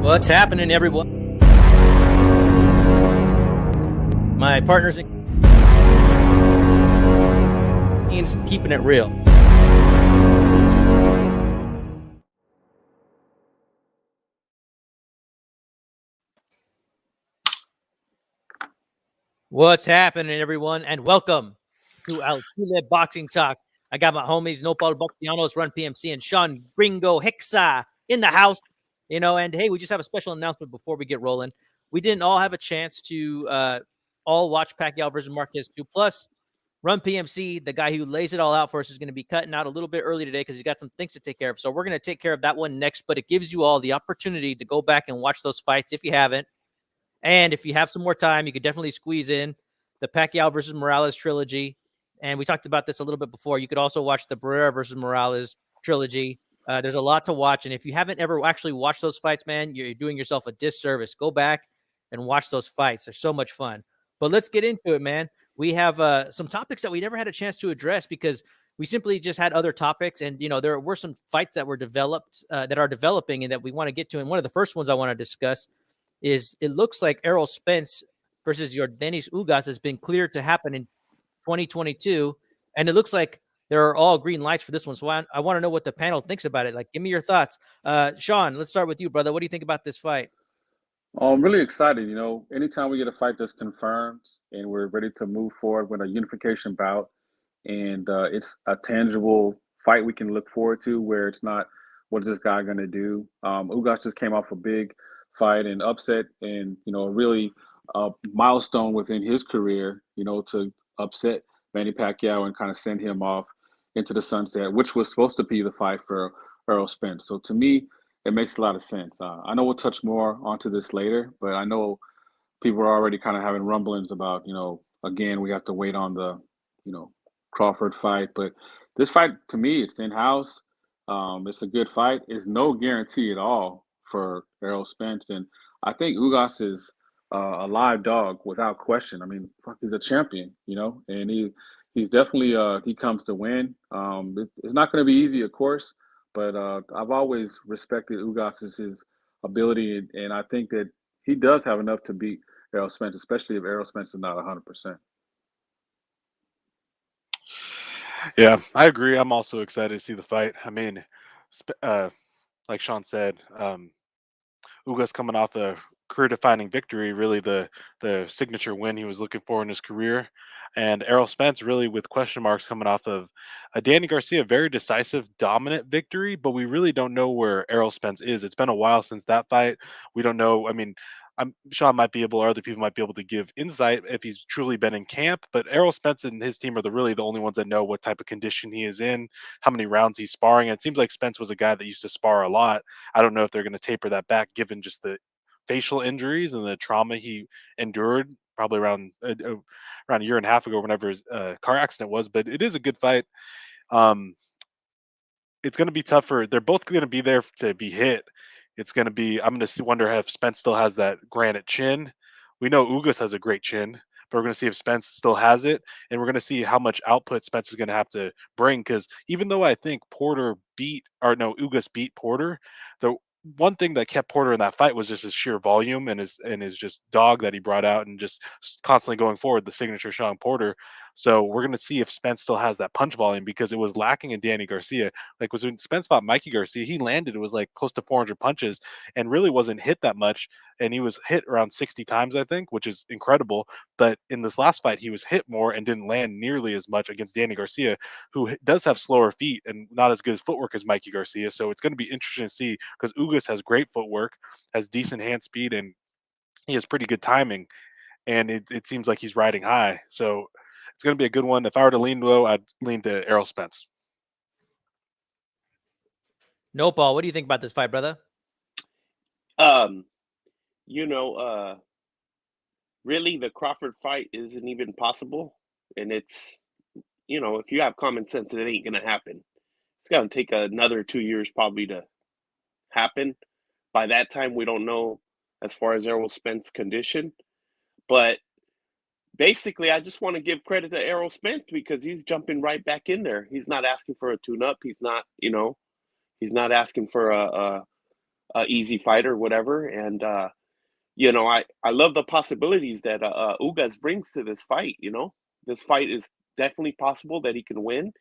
What's happening, everyone? My partner's Ian's keeping it real. What's happening, everyone, and welcome to our Chile Boxing Talk. I got my homies Nopal Boccianos, Run PMC, and Sean Gringo Hixa in the house. And hey, we just have a special announcement before we get rolling. We didn't all have a chance to all watch Pacquiao versus Marquez 2. Plus, Run PMC, the guy who lays it all out for us, is going to be cutting out a little bit early today because he's got some things to take care of. So we're going to take care of that one next, but it gives you all the opportunity to go back and watch those fights if you haven't. And if you have some more time, you could definitely squeeze in the Pacquiao versus Morales trilogy. And we talked about this a little bit before. You could also watch the Barrera versus Morales trilogy. There's a lot to watch. And if you haven't ever actually watched those fights, man, you're doing yourself a disservice. Go back and watch those fights. They're so much fun. But let's get into it, man. We have some topics that we never had a chance to address because we simply just had other topics. And, there were some fights that were developed, that are developing and that we want to get to. And one of the first ones I want to discuss is it looks like Errol Spence versus Yordenis Ugas has been cleared to happen in 2022. And it looks like there are all green lights for this one. So I want to know what the panel thinks about it. Like, give me your thoughts. Sean, let's start with you, brother. What do you think about this fight? I'm really excited. Anytime we get a fight that's confirmed and we're ready to move forward with a unification bout, and it's a tangible fight we can look forward to, where it's not what is this guy going to do. Ugas just came off a big fight and upset, and really a milestone within his career. To upset Manny Pacquiao and kind of send him off into the sunset, which was supposed to be the fight for Errol Spence. So to me, it makes a lot of sense. I know we'll touch more onto this later, but I know people are already kind of having rumblings about, again, we have to wait on the, Crawford fight. But this fight, to me, it's in-house. It's a good fight. It's no guarantee at all for Errol Spence. And I think Ugas is a live dog without question. I mean, fuck, he's a champion, and he's definitely, he comes to win. It's not going to be easy, of course, but I've always respected Ugas's ability, and I think that he does have enough to beat Errol Spence, especially if Errol Spence is not 100%. Yeah, I agree. I'm also excited to see the fight. I mean, like Sean said, Ugas coming off a career-defining victory, really the signature win he was looking for in his career, and Errol Spence really with question marks coming off of a Danny Garcia very decisive, dominant victory, but we really don't know where Errol Spence is. It's been a while since that fight. We don't know. I mean, Sean might be able, or other people might be able to give insight if he's truly been in camp. But Errol Spence and his team are really the only ones that know what type of condition he is in, how many rounds he's sparring. And it seems like Spence was a guy that used to spar a lot. I don't know if they're going to taper that back, given just the facial injuries and the trauma he endured, probably around a year and a half ago, whenever his car accident was. But it is a good fight. It's going to be tougher. They're both going to be there to be hit. It's going to be, I'm going to wonder if Spence still has that granite chin. We know Ugas has a great chin, but we're going to see if Spence still has it. And we're going to see how much output Spence is going to have to bring. Because even though I think Ugas beat Porter, the one thing that kept Porter in that fight was just his sheer volume and his just dog that he brought out and just constantly going forward, the signature Sean Porter. So we're going to see if Spence still has that punch volume, because it was lacking in Danny Garcia. Like, was when Spence fought Mikey Garcia, he landed, it was like close to 400 punches and really wasn't hit that much. And he was hit around 60 times, I think, which is incredible. But in this last fight, he was hit more and didn't land nearly as much against Danny Garcia, who does have slower feet and not as good footwork as Mikey Garcia. So it's going to be interesting to see, because Ugas has great footwork, has decent hand speed, and he has pretty good timing. And it seems like he's riding high. So it's going to be a good one. If I were to lean low, I'd lean to Errol Spence. No, Paul, what do you think about this fight, brother? Really, the Crawford fight isn't even possible. And it's, if you have common sense, it ain't going to happen. It's going to take another 2 years probably to happen. By that time, we don't know as far as Errol Spence's condition. But basically, I just want to give credit to Errol Spence because he's jumping right back in there. He's not asking for a tune-up. He's not, he's not asking for a easy fight or whatever. And you know, I love the possibilities that Ugas brings to this fight. You know, this fight is definitely possible that he can win.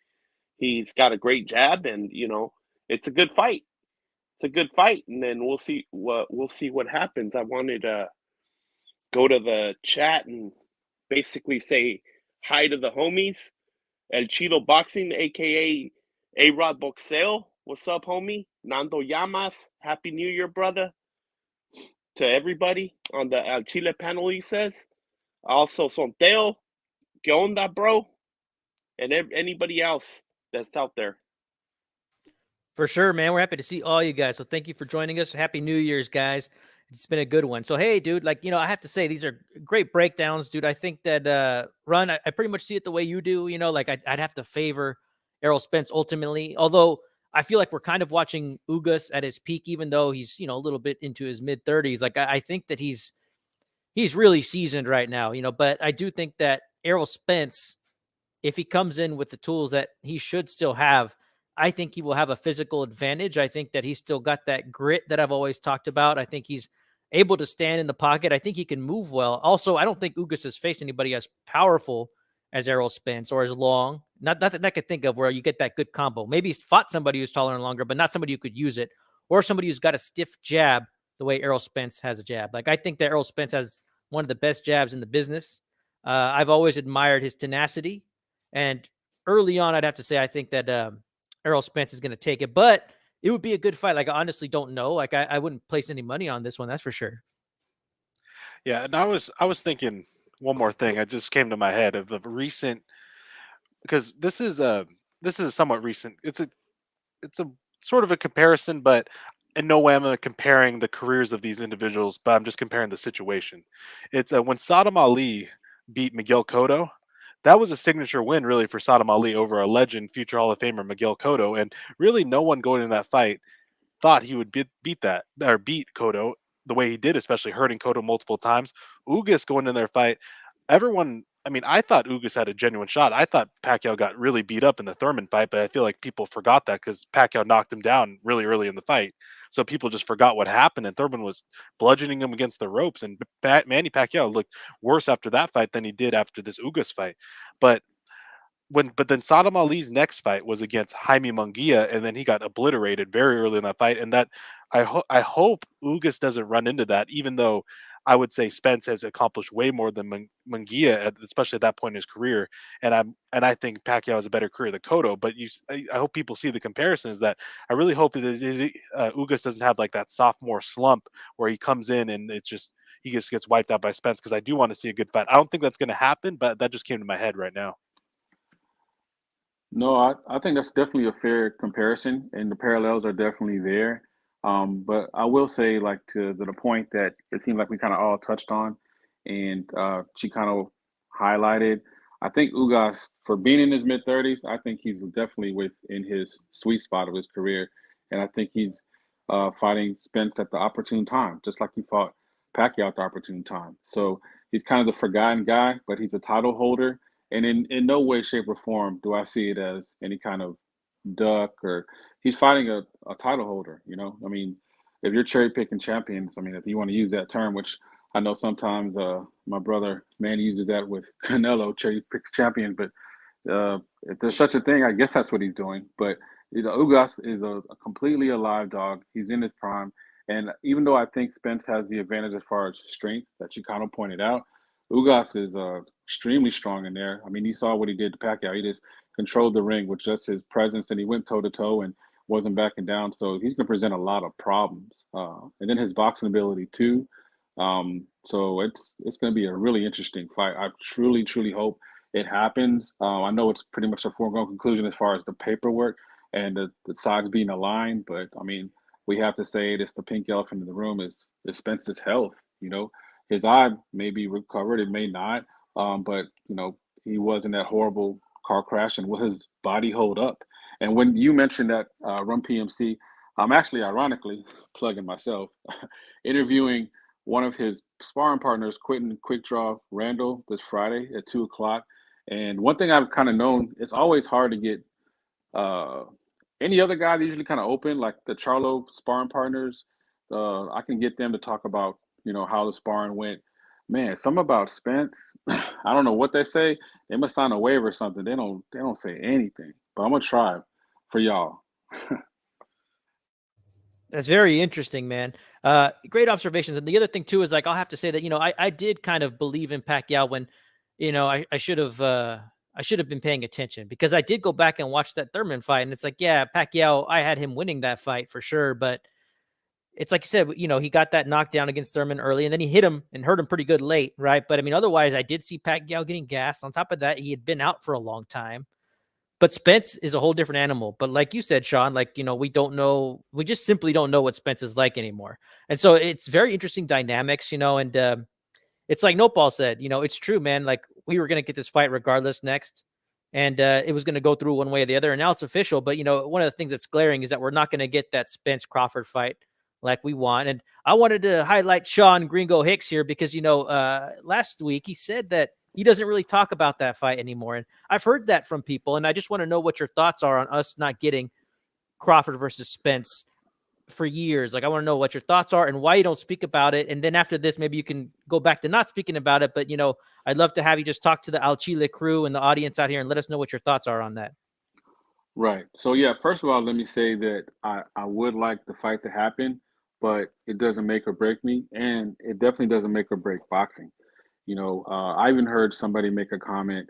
He's got a great jab, and you know, it's a good fight. It's a good fight, and then we'll see what happens. I wanted to go to the chat and basically say hi to the homies. El Chile Boxing, aka A Rod Boxeo. What's up, homie? Nando Llamas. Happy New Year, brother. To everybody on the El Chile panel, he says. Also, Sonteo. ¿Qué onda, bro? And anybody else that's out there. For sure, man. We're happy to see all you guys. So thank you for joining us. Happy New Year's, guys. It's been a good one. So hey, dude, like I have to say these are great breakdowns, dude. I think that Run, I pretty much see it the way you do. Like I'd have to favor Errol Spence ultimately. Although I feel like we're kind of watching Ugas at his peak, even though he's a little bit into his mid-30s. Like I think that he's really seasoned right now. But I do think that Errol Spence, if he comes in with the tools that he should still have, I think he will have a physical advantage. I think that he's still got that grit that I've always talked about. I think he's able to stand in the pocket. I think he can move well. Also, I don't think Ugas has faced anybody as powerful as Errol Spence or as long. Not that I could think of where you get that good combo. Maybe he's fought somebody who's taller and longer, but not somebody who could use it, or somebody who's got a stiff jab the way Errol Spence has a jab. Like I think that Errol Spence has one of the best jabs in the business. I've always admired his tenacity. And early on, I'd have to say I think that Errol Spence is going to take it, but it would be a good fight. Like I honestly don't know. Like I wouldn't place any money on this one. That's for sure. Yeah, and I was thinking one more thing. I just came to my head of a recent, because this is somewhat recent. It's a sort of a comparison, but in no way am I comparing the careers of these individuals, but I'm just comparing the situation. It's when Saddam Ali beat Miguel Cotto. That was a signature win, really, for Saddam Ali over a legend, future Hall of Famer Miguel Cotto, and really no one going in that fight thought he would beat that or beat Cotto the way he did, especially hurting Cotto multiple times. Ugas going in their fight, everyone. I mean, I thought Ugas had a genuine shot. I thought Pacquiao got really beat up in the Thurman fight, but I feel like people forgot that because Pacquiao knocked him down really early in the fight. So people just forgot what happened, and Thurman was bludgeoning him against the ropes. And Manny Pacquiao looked worse after that fight than he did after this Ugas fight. But but then Saddam Ali's next fight was against Jaime Munguia, and then he got obliterated very early in that fight. And that I hope Ugas doesn't run into that, even though I would say Spence has accomplished way more than Munguia, especially at that point in his career. And I think Pacquiao has a better career than Cotto. But I hope people see the comparisons. That I really hope that Ugas doesn't have like that sophomore slump where he comes in and he just gets wiped out by Spence, because I do want to see a good fight. I don't think that's going to happen, but that just came to my head right now. No, I think that's definitely a fair comparison, and the parallels are definitely there. But I will say, like, to the point that it seemed like we kind of all touched on, and she kind of highlighted. I think Ugas, for being in his mid 30s, I think he's definitely within his sweet spot of his career, and I think he's fighting Spence at the opportune time, just like he fought Pacquiao at the opportune time. So he's kind of the forgotten guy, but he's a title holder, and in no way, shape, or form do I see it as any kind of duck or he's fighting a title holder, you know? I mean, if you're cherry picking champions, I mean, if you want to use that term, which I know sometimes my brother Manny uses that with Canelo, cherry picks champion, but if there's such a thing, I guess that's what he's doing. But Ugas is a completely alive dog. He's in his prime, and even though I think Spence has the advantage as far as strength that you kind of pointed out, Ugas is extremely strong in there. I mean, you saw what he did to Pacquiao. He just controlled the ring with just his presence, and he went toe to toe and wasn't backing down. So he's going to present a lot of problems, and then his boxing ability too. So it's going to be a really interesting fight. I truly hope it happens. I know it's pretty much a foregone conclusion as far as the paperwork and the sides being aligned, but I mean, we have to say it's the pink elephant in the room is Spence's health. You know, his eye may be recovered, it may not, but he was in that horrible car crash, and will his body hold up? And when you mentioned that Run PMC, I'm actually ironically plugging myself, interviewing one of his sparring partners, Quentin Quickdraw Randall, this Friday at 2 o'clock. And one thing I've kind of known, it's always hard to get uh, any other guy that usually kind of open, like the Charlo sparring partners. I can get them to talk about, how the sparring went. Man, some about Spence. I don't know what they say. They must sign a waiver or something. They don't say anything. But I'm gonna try for y'all. That's very interesting, man. Great observations. And the other thing too is like I'll have to say that I did kind of believe in Pacquiao when I should have been paying attention because I did go back and watch that Thurman fight, and it's like yeah, Pacquiao, I had him winning that fight for sure, but it's like you said, he got that knockdown against Thurman early, and then he hit him and hurt him pretty good late, right? But I mean, otherwise, I did see Pacquiao getting gassed. On top of that, he had been out for a long time. But Spence is a whole different animal. But like you said, Sean, like, we don't know, we just simply don't know what Spence is like anymore. And so it's very interesting dynamics, and it's like Nopal said, it's true, man. Like we were going to get this fight regardless next. And it was going to go through one way or the other. And now it's official. But, one of the things that's glaring is that we're not going to get that Spence Crawford fight like we want. And I wanted to highlight Sean Gringo Hicks here because, last week he said that he doesn't really talk about that fight anymore. And I've heard that from people. And I just want to know what your thoughts are on us not getting Crawford versus Spence for years. Like, I want to know what your thoughts are and why you don't speak about it. And then after this, maybe you can go back to not speaking about it. But, I'd love to have you just talk to the Al Chile crew and the audience out here and let us know what your thoughts are on that. Right. So yeah, first of all, let me say that I would like the fight to happen, but it doesn't make or break me, and it definitely doesn't make or break boxing. I even heard somebody make a comment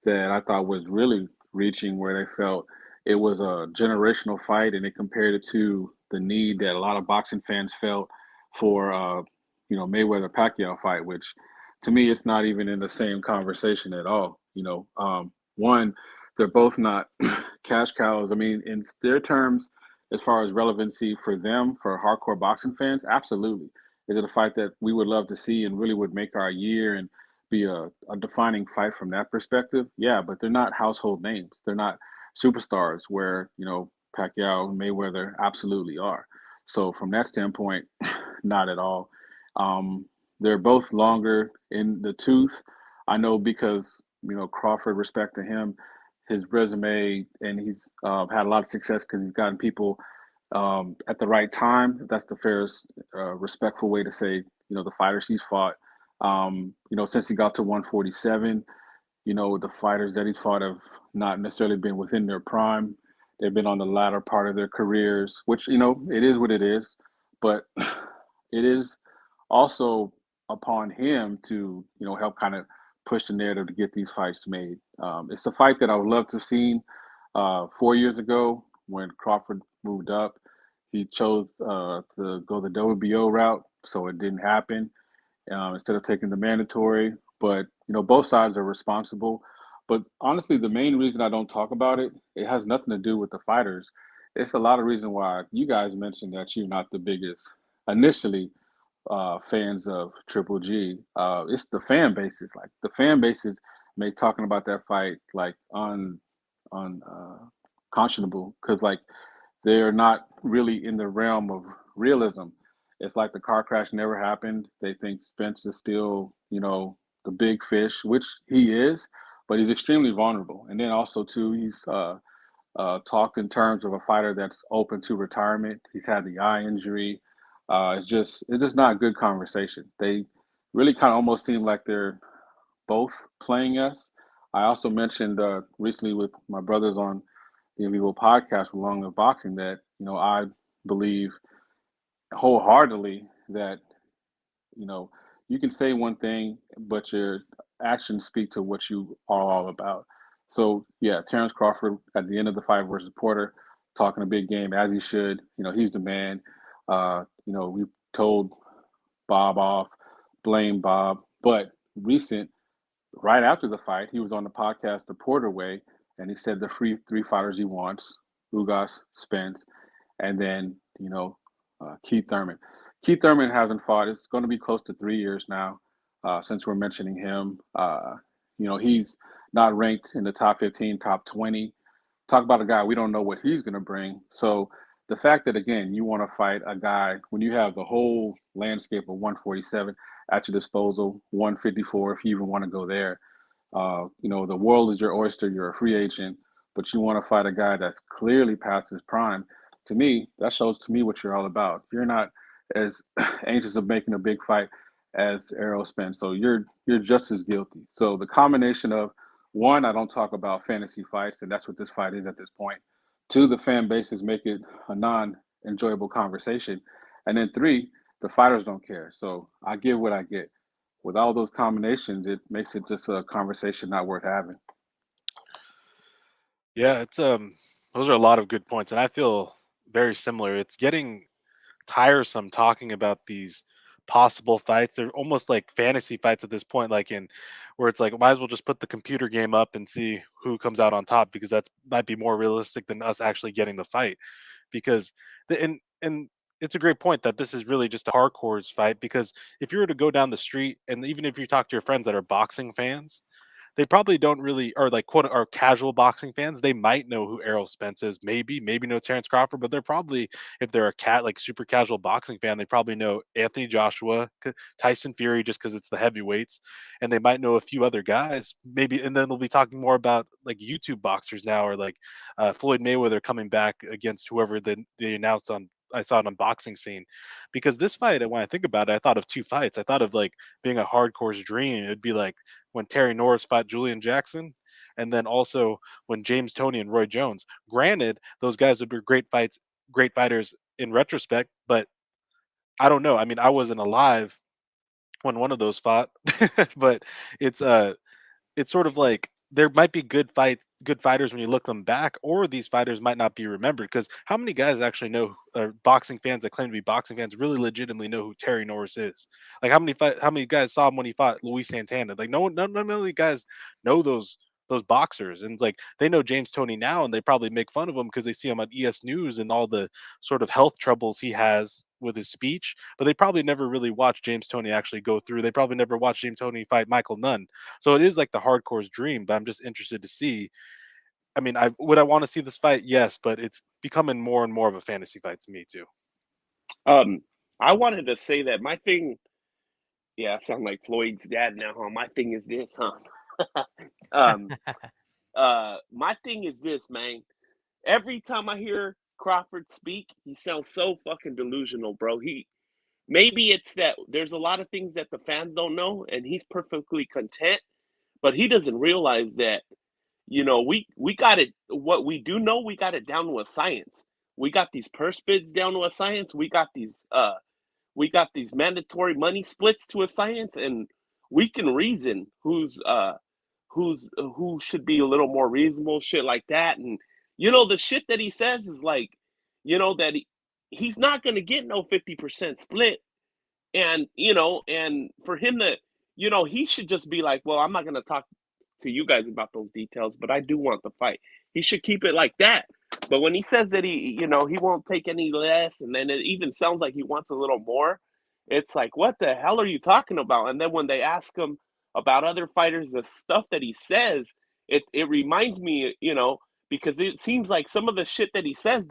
that I thought was really reaching, where they felt it was a generational fight, and they compared it to the need that a lot of boxing fans felt for, Mayweather Pacquiao fight, which to me, it's not even in the same conversation at all. One, they're both not cash cows. I mean, in their terms, as far as relevancy for them, for hardcore boxing fans, absolutely. Is it a fight that we would love to see and really would make our year and be a defining fight from that perspective? Yeah, but they're not household names. They're not superstars where, Pacquiao and Mayweather absolutely are. So from that standpoint, not at all. They're both longer in the tooth. I know because, Crawford, respect to him, his resume, and he's had a lot of success because he's gotten people at the right time. If that's the fairest, respectful way to say, the fighters he's fought. Since he got to 147, the fighters that he's fought have not necessarily been within their prime. They've been on the latter part of their careers, which, it is what it is. But it is also upon him to, help kind of push the narrative to get these fights made. It's a fight that I would love to have seen 4 years ago when Crawford moved up. He chose to go the WBO route, so it didn't happen instead of taking the mandatory. But both sides are responsible. But honestly, the main reason I don't talk about it, it has nothing to do with the fighters. It's a lot of reason why you guys mentioned that you're not the biggest initially fans of Triple G. It's the fan bases. Like the fan bases make talking about that fight like unconscionable because like they're not really in the realm of realism. It's like the car crash never happened. They think Spence is still, the big fish, which he is, but he's extremely vulnerable. And then also too, he's talked in terms of a fighter that's open to retirement. He's had the eye injury. It's just not a good conversation. They really kind of almost seem like they're both playing us. I also mentioned recently with my brothers on the Vivo podcast with Long Live Boxing that I believe wholeheartedly that you know you can say one thing, but your actions speak to what you are all about. So yeah, Terence Crawford at the end of the fight versus Porter, talking a big game as he should. He's the man. We told Bob off, blame Bob, but recent right after the fight, he was on the podcast The Porter Way, and he said the three fighters he wants: Ugas, Spence, and then Keith Thurman. Keith Thurman hasn't fought. It's going to be close to 3 years now since we're mentioning him. He's not ranked in the top 15, top 20. Talk about a guy we don't know what he's going to bring. So the fact that again you want to fight a guy when you have the whole landscape of 147 at your disposal, 154 if you even want to go there. The world is your oyster. You're a free agent, but you want to fight a guy that's clearly past his prime. To me, that shows to me what you're all about. You're not as anxious of making a big fight as Errol Spence. So you're just as guilty. So the combination of one, I don't talk about fantasy fights, and that's what this fight is at this point. Two, the fan bases make it a non-enjoyable conversation, and then three, the fighters don't care. So I get what I get. With all those combinations, it makes it just a conversation not worth having. Yeah, it's those are a lot of good points, and I feel very similar. It's getting tiresome talking about these possible fights. They're almost like fantasy fights at this point, like in where it's like might as well just put the computer game up and see who comes out on top because that's might be more realistic than us actually getting the fight. Because and it's a great point that this is really just a hardcore fight because if you were to go down the street and even if you talk to your friends that are boxing fans, they probably don't really or like quote or casual boxing fans, they might know who Errol Spence is, maybe know Terence Crawford, but they're probably if they're a cat like super casual boxing fan, they probably know Anthony Joshua, Tyson Fury just because it's the heavyweights, and they might know a few other guys, maybe, and then they'll be talking more about like YouTube boxers now or like Floyd Mayweather coming back against whoever they announced on. I saw an unboxing scene because this fight, when I think about it, I thought of two fights. I thought of like being a hardcore's dream. It'd be like when Terry Norris fought Julian Jackson, and then also when James Toney and Roy Jones. Granted, those guys would be great fights, great fighters in retrospect, but I don't know. I mean, I wasn't alive when one of those fought, but it's it's sort of like there might be good fighters when you look them back, or these fighters might not be remembered. Because how many guys actually know boxing fans that claim to be boxing fans really legitimately know who Terry Norris is? Like how many guys saw him when he fought Luis Santana? Like no one, none of the guys know those boxers, and like they know James Toney now, and they probably make fun of him because they see him on ES News and all the sort of health troubles he has with his speech, but they probably never really watched James Toney actually go through. They probably never watched James Toney fight Michael Nunn. So it is like the hardcore's dream, but I'm just interested to see. I mean, I would I want to see this fight? Yes, but it's becoming more and more of a fantasy fight to me too. Um, I wanted to say that my thing, yeah, I sound like Floyd's dad now, huh? My thing is this, huh? um, my thing is this, man. Every time I hear Crawford speak, he sounds so fucking delusional, bro. Maybe it's that there's a lot of things that the fans don't know, and he's perfectly content, but he doesn't realize that we got it. What we do know, we got it down to a science. We got these purse bids down to a science. We got these mandatory money splits to a science, and we can reason who should be a little more reasonable, shit like that. And the shit that he says is like, that he's not gonna get no 50% split. And for him to, he should just be like, well, I'm not gonna talk to you guys about those details, but I do want the fight. He should keep it like that. But when he says that he won't take any less, and then it even sounds like he wants a little more, it's like, what the hell are you talking about? And then when they ask him about other fighters, the stuff that he says, it reminds me, because it seems like some of the shit that he says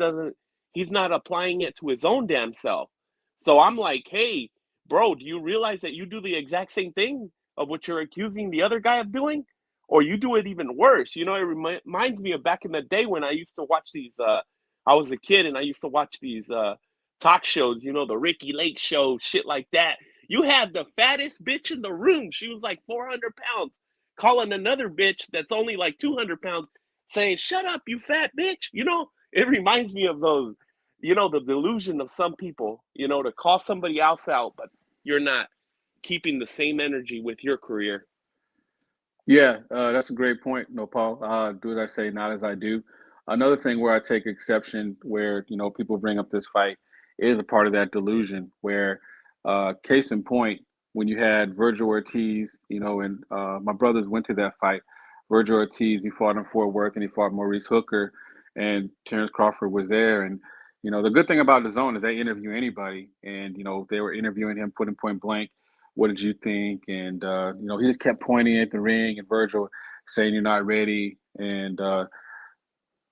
he's not applying it to his own damn self. So I'm like, hey, bro, do you realize that you do the exact same thing of what you're accusing the other guy of doing? Or you do it even worse. It reminds me of back in the day when I used to watch these. I was a kid and I used to watch these talk shows. The Ricky Lake show, shit like that. You had the fattest bitch in the room. She was like 400 pounds, calling another bitch that's only like 200 pounds, saying, "Shut up, you fat bitch." It reminds me of those. The delusion of some people. To call somebody else out, but you're not keeping the same energy with your career. Yeah, that's a great point. No, Paul. Do as I say, not as I do. Another thing where I take exception, where people bring up this fight, is a part of that delusion. Where, case in point, when you had Virgil Ortiz, and my brothers went to that fight. Virgil Ortiz, he fought in Fort Worth, and he fought Maurice Hooker, and Terence Crawford was there. And the good thing about the Zone is they interview anybody, and they were interviewing him, point blank, what did you think? And he just kept pointing at the ring, and Virgil saying you're not ready. And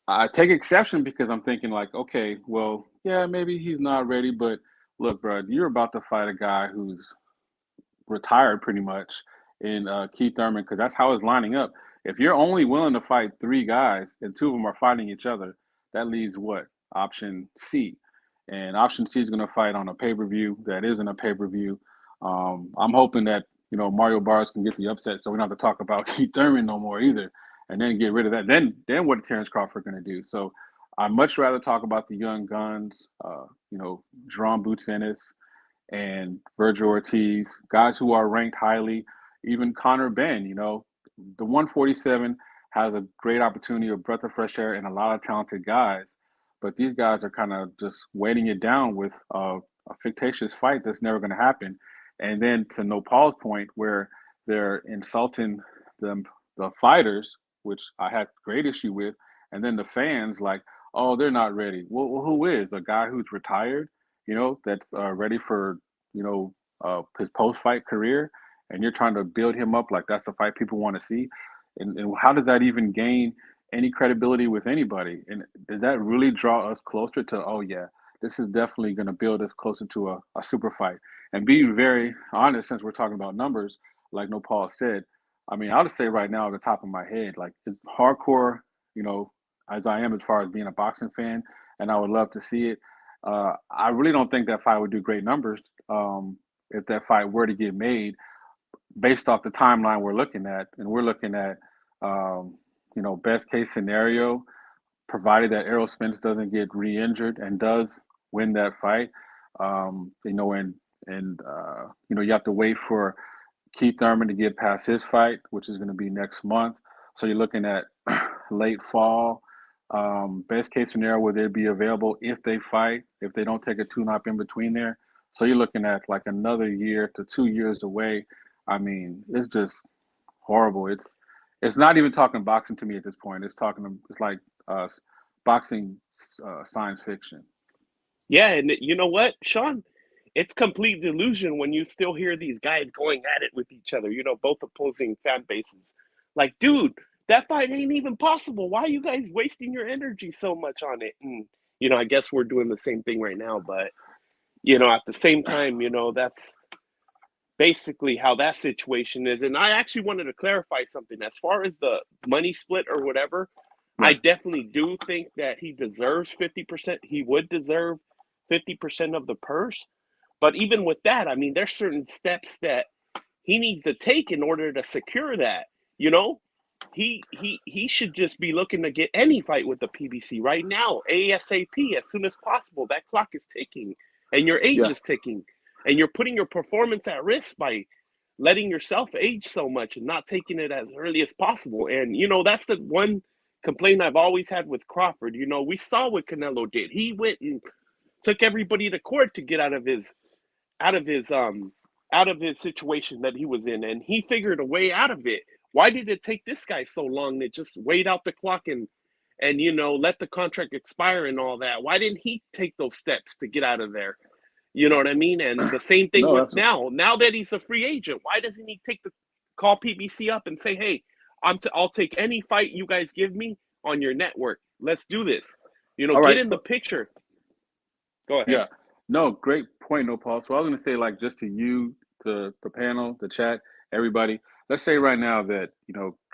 I take exception because I'm thinking like, okay, well, yeah, maybe he's not ready, but look, bro, you're about to fight a guy who's retired pretty much in Keith Thurman, because that's how it's lining up. If you're only willing to fight three guys and two of them are fighting each other, that leaves what? Option C. And option C is going to fight on a pay-per-view that isn't a pay-per-view. I'm hoping that Mario Barnes can get the upset, so we don't have to talk about Keith Thurman no more either, and then get rid of that. Then what is Terence Crawford going to do? So I'd much rather talk about the young guns, Jerome Boots Ennis and Virgil Ortiz, guys who are ranked highly. Even Conor Benn, the 147 has a great opportunity, a breath of fresh air, and a lot of talented guys. But these guys are kind of just weighting it down with a fictitious fight that's never going to happen. And then to Nopal's point, where they're insulting the fighters, which I had great issue with, and then the fans like, oh, they're not ready. Well, who is? A guy who's retired, that's ready for, his post-fight career, and you're trying to build him up like that's the fight people want to see. And how does that even gain any credibility with anybody? And does that really draw us closer to, oh, yeah, this is definitely going to build us closer to a super fight? And being very honest, since we're talking about numbers, like Nopal said, I mean, I'll just say right now at the top of my head, like it's hardcore, as I am as far as being a boxing fan, and I would love to see it. I really don't think that fight would do great numbers if that fight were to get made based off the timeline we're looking at. And we're looking at, best case scenario, provided that Errol Spence doesn't get re-injured and does win that fight, you have to wait for Keith Thurman to get past his fight, which is going to be next month. So you're looking at late fall. Best case scenario, where they'd be available if they fight, if they don't take a tune-up in between there. So you're looking at like another year to 2 years away. I mean, it's just horrible. It's not even talking boxing to me at this point. It's like boxing science fiction. Yeah, and you know what, Sean? It's complete delusion when you still hear these guys going at it with each other, both opposing fan bases. Like, dude, that fight ain't even possible. Why are you guys wasting your energy so much on it? And, I guess we're doing the same thing right now, but, at the same time, that's basically how that situation is. And I actually wanted to clarify something. As far as the money split or whatever, I definitely do think that he deserves 50%. He would deserve 50% of the purse. But even with that, I mean, there's certain steps that he needs to take in order to secure that. He should just be looking to get any fight with the PBC right now, ASAP, as soon as possible. That clock is ticking, and your age is ticking, and you're putting your performance at risk by letting yourself age so much and not taking it as early as possible. And that's the one complaint I've always had with Crawford. We saw what Canelo did. He went and took everybody to court to get out of his situation that he was in, and he figured a way out of it. Why did it take this guy so long to just wait out the clock and let the contract expire and all that? Why didn't he take those steps to get out of there? You know what I mean? And the same thing with now that he's a free agent, why doesn't he call PBC up and say, hey, I'll take any fight you guys give me on your network. Let's do this. Get in the picture. Go ahead. Yeah. No, great point, Nopal. So I was going to say, like, just to you, the panel, the chat, everybody, let's say right now that,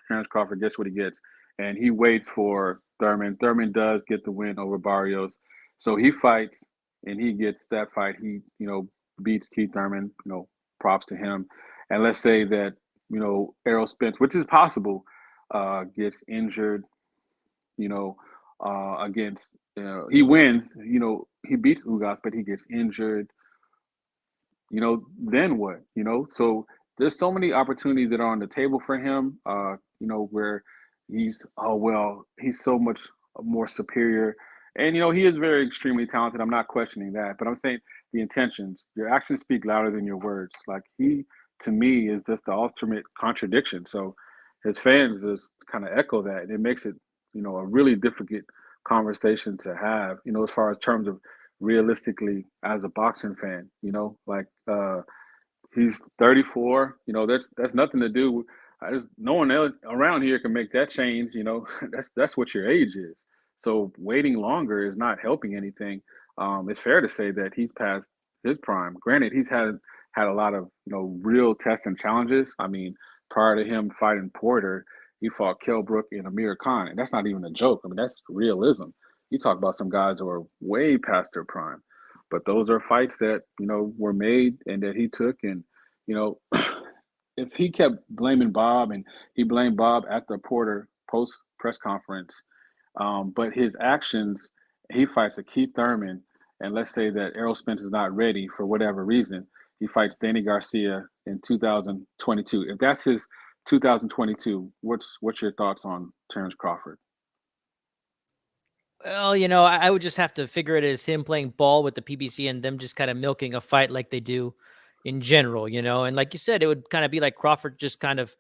Terence Crawford gets what he gets, and he waits for Thurman. Thurman does get the win over Barrios. So he fights, and he gets that fight. He, beats Keith Thurman, props to him. And let's say that, Errol Spence, which is possible, gets injured, against, he wins, he beats Ugas, but he gets injured, then what, So there's so many opportunities that are on the table for him, where he's so much more superior. And, he is very extremely talented. I'm not questioning that, but I'm saying the intentions, your actions speak louder than your words. Like he, to me, is just the ultimate contradiction. So his fans just kind of echo that, and it makes it, a really difficult conversation to have, as far as terms of realistically as a boxing fan, he's 34, that's nothing to do. No one else around here can make that change, that's what your age is. So waiting longer is not helping anything. It's fair to say that he's past his prime. Granted, he's had a lot of, real tests and challenges. I mean, prior to him fighting Porter, he fought Kell Brook and Amir Khan, and that's not even a joke. I mean, that's realism. You talk about some guys who are way past their prime. But those are fights that were made and that he took, and you know, if he kept blaming Bob, and he blamed Bob at the Porter post press conference, but his actions, he fights a Keith Thurman, and let's say that Errol Spence is not ready for whatever reason, he fights Danny Garcia in 2022. If that's his 2022, what's your thoughts on Terence Crawford? Well, I would just have to figure it as him playing ball with the PBC and them just kind of milking a fight like they do in general, and like you said, it would kind of be like Crawford just kind of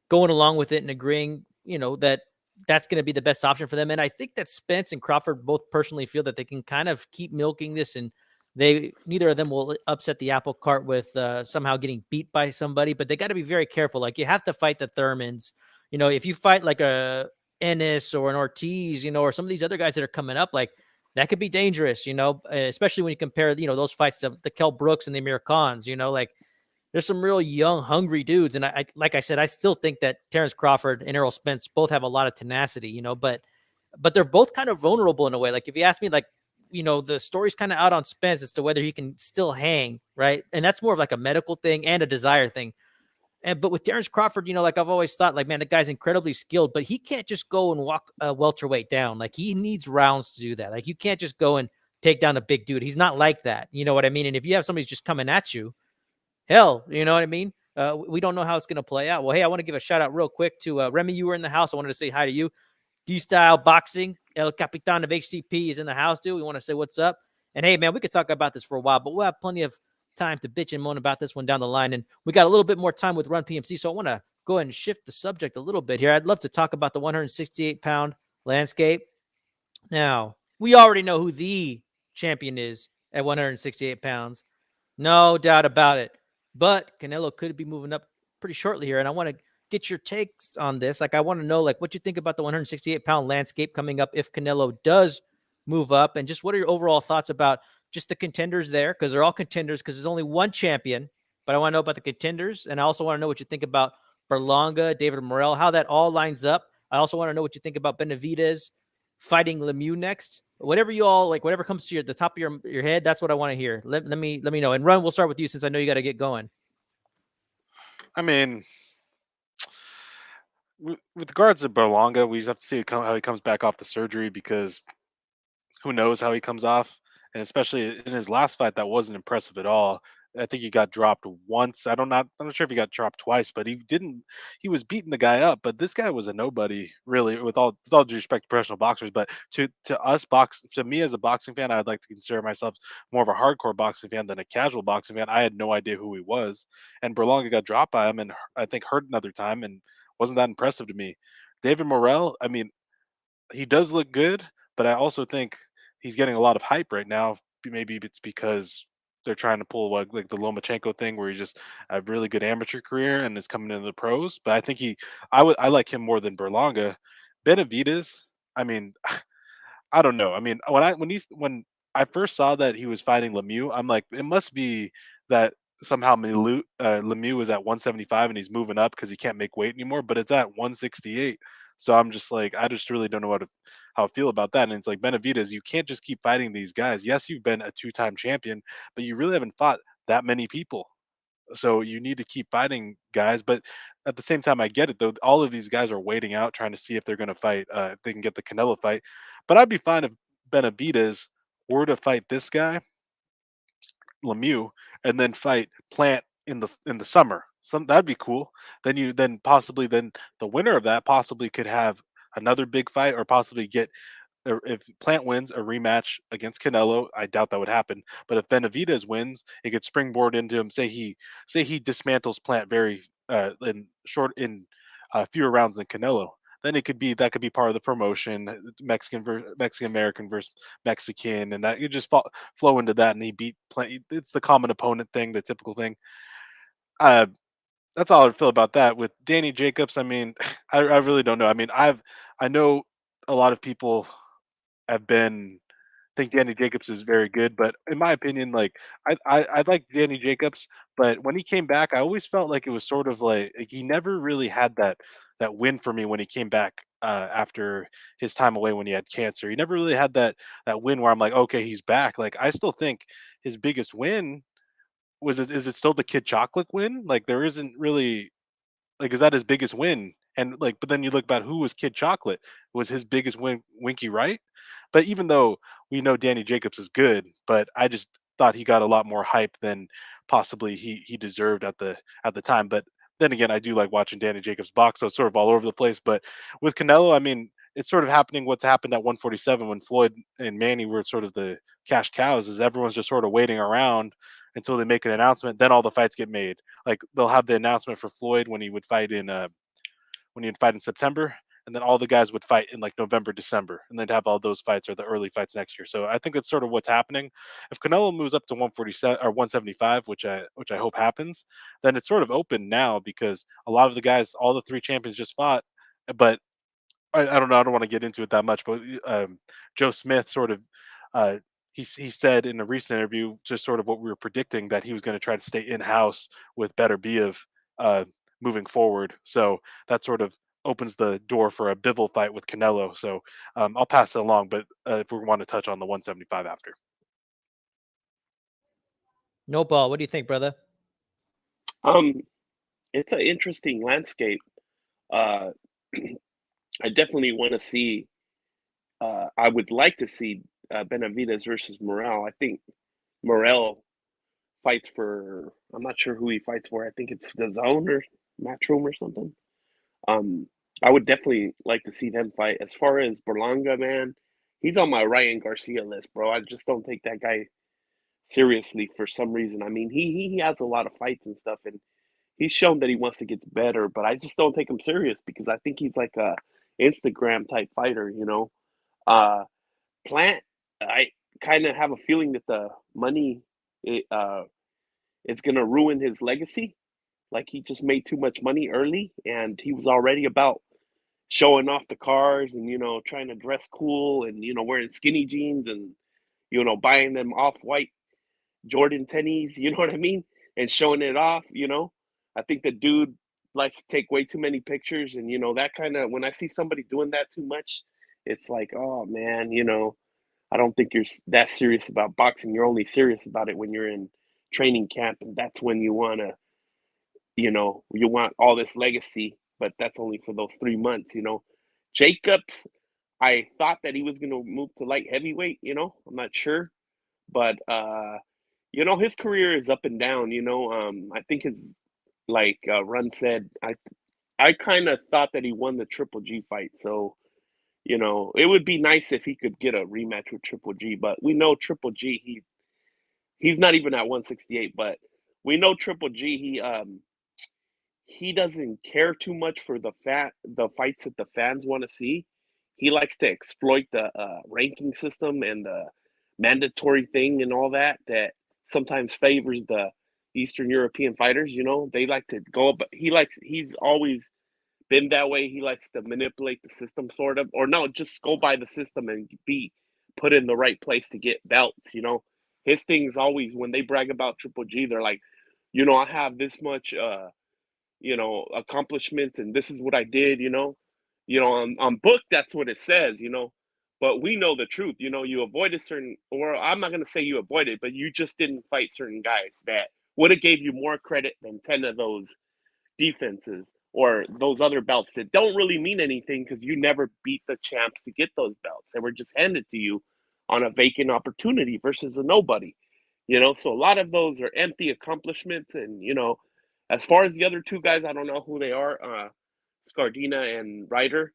going along with it and agreeing, that that's going to be the best option for them. And I think that Spence and Crawford both personally feel that they can kind of keep milking this, and they neither of them will upset the apple cart with somehow getting beat by somebody. But they got to be very careful. Like you have to fight the Thurmans. If you fight like a Ennis or an Ortiz, or some of these other guys that are coming up, like that could be dangerous. Especially when you compare those fights to the Kell Brooks and the Amir Khans. Like there's some real young, hungry dudes. And I like I said, I still think that Terence Crawford and Errol Spence both have a lot of tenacity, but they're both kind of vulnerable in a way. Like if you ask me, like, the story's kind of out on Spence as to whether he can still hang, right? And that's more of like a medical thing and a desire thing. But with Terence Crawford, like I've always thought, like, man, the guy's incredibly skilled, but he can't just go and walk a welterweight down. Like he needs rounds to do that. Like you can't just go and take down a big dude. He's not like that. You know what I mean? And if you have somebody who's just coming at you, hell, you know what I mean? We don't know how it's going to play out. Well, hey, I want to give a shout out real quick to Remy. You were in the house. I wanted to say hi to you. D-Style Boxing, El Capitan of HCP is in the house, dude. We want to say what's up. And hey, man, we could talk about this for a while, but we'll have plenty of time to bitch and moan about this one down the line. And we got a little bit more time with Run PMC, so I want to go ahead and shift the subject a little bit here. I'd love to talk about the 168-pound landscape. Now, we already know who the champion is at 168 pounds. No doubt about it. But Canelo could be moving up pretty shortly here. And I want to get your takes on this. Like, I want to know, like, what you think about the 168-pound landscape coming up if Canelo does move up. And just what are your overall thoughts about just the contenders there? Because they're all contenders because there's only one champion. But I want to know about the contenders. And I also want to know what you think about Berlanga, David Morrell, how that all lines up. I also want to know what you think about Benavidez fighting Lemieux next. Whatever you all like, whatever comes to the top of your head, that's what I want to hear. Let me know. And Run, we'll start with you since I know you got to get going. I mean, with regards to Berlanga, we just have to see how he comes back off the surgery, because who knows how he comes off. And especially in his last fight, that wasn't impressive at all. I think he got dropped once. I'm not sure if he got dropped twice, but he didn't. He was beating the guy up, but this guy was a nobody, really. With all due respect to professional boxers, but to me as a boxing fan, I'd like to consider myself more of a hardcore boxing fan than a casual boxing fan. I had no idea who he was, and Berlanga got dropped by him, and I think hurt another time, and wasn't that impressive to me. David Morrell, I mean, he does look good, but I also think he's getting a lot of hype right now. Maybe it's because they're trying to pull like the Lomachenko thing, where he just a really good amateur career and is coming into the pros. But I think I like him more than Berlanga. Benavidez, I mean, I don't know. I mean, when I first saw that he was fighting Lemieux, I'm like, it must be that somehow Lemieux is at 175 and he's moving up because he can't make weight anymore. But it's at 168, so I'm just like, I just really don't know how I feel about that. And it's like Benavidez, you can't just keep fighting these guys. Yes, you've been a two-time champion, but you really haven't fought that many people. So you need to keep fighting guys. But at the same time, I get it though. All of these guys are waiting out, trying to see if they're going to fight, if they can get the Canelo fight. But I'd be fine if Benavidez were to fight this guy, Lemieux, and then fight Plant in the summer. That'd be cool. Then possibly the winner of that possibly could have another big fight, or possibly get, or if Plant wins, a rematch against Canelo. I doubt that would happen. But if Benavidez wins, it could springboard into him. Say he dismantles Plant very in fewer rounds than Canelo. Then that could be part of the promotion, Mexican American versus Mexican, and that you just flow into that. And he beat Plant. It's the common opponent thing, the typical thing. Uh, that's all I feel about that. With Danny Jacobs, I mean, I really don't know. I mean, I know a lot of people have been think Danny Jacobs is very good, but in my opinion, like I like Danny Jacobs, but when he came back, I always felt like it was sort of like he never really had that win for me when he came back after his time away when he had cancer. He never really had that win where I'm like, okay, he's back. Like I still think his biggest win is it still the Kid Chocolate win? Like there isn't really like is that his biggest win? And like, but then you look about who was Kid Chocolate? Was his biggest win Winky Wright? But even though we know Danny Jacobs is good, but I just thought he got a lot more hype than possibly he deserved at the time. But then again, I do like watching Danny Jacobs box, so it's sort of all over the place. But with Canelo, I mean, it's sort of happening what's happened at 147 when Floyd and Manny were sort of the cash cows, is everyone's just sort of waiting around until they make an announcement. Then all the fights get made. Like they'll have the announcement for Floyd when he would fight in September, and then all the guys would fight in like November, December, and they'd have all those fights or the early fights next year. So I think that's sort of what's happening. If Canelo moves up to 147 or 175, which I hope happens, then it's sort of open now because a lot of the guys, all the three champions just fought, but I don't know. I don't want to get into it that much, but Joe Smith sort of he said in a recent interview just sort of what we were predicting, that he was going to try to stay in house with Better Biev uh, moving forward. So that sort of opens the door for a Bivol fight with Canelo. So I'll pass it along, but if we want to touch on the 175 after. No ball. What do you think, brother? It's an interesting landscape. I definitely want to see. I would like to see Benavidez versus Morel. I think Morel fights for. I'm not sure who he fights for. I think it's the Zone or Matchroom or something. I would definitely like to see them fight. As far as Berlanga, man, he's on my Ryan Garcia list, bro. I just don't take that guy seriously for some reason. I mean, he has a lot of fights and stuff, and he's shown that he wants to get better, but I just don't take him serious because I think he's like a Instagram type fighter, you know. Plant, I kind of have a feeling that the money it, it's gonna ruin his legacy. Like he just made too much money early, and he was already about showing off the cars and trying to dress cool and wearing skinny jeans and buying them off white Jordan tennies, you know what I mean? And showing it off. I think the dude likes to take way too many pictures and that kind of when I see somebody doing that too much, it's like, oh man, I don't think you're that serious about boxing. You're only serious about it when you're in training camp and that's when you want to, you want all this legacy, but that's only for those 3 months. Jacobs, I thought that he was going to move to light heavyweight, I'm not sure, but his career is up and down. I think his Run said, I kind of thought that he won the Triple G fight, so it would be nice if he could get a rematch with Triple G. But we know Triple G, he's not even at 168, but we know Triple G, he doesn't care too much for the fights that the fans want to see. He likes to exploit the ranking system and the mandatory thing and all that sometimes favors the Eastern European fighters. They like to go, but he's always been that way. He likes to manipulate the system, sort of, or no, just go by the system and be put in the right place to get belts. His thing is always when they brag about Triple G, they're like, I have this much accomplishments and this is what I did, on book, that's what it says, but we know the truth. You avoided certain, or I'm not going to say you avoided, but you just didn't fight certain guys that would have gave you more credit than 10 of those defenses or those other belts that don't really mean anything because you never beat the champs to get those belts. They were just handed to you on a vacant opportunity versus a nobody, so a lot of those are empty accomplishments. And as far as the other two guys, I don't know who they are, Scardina and Ryder.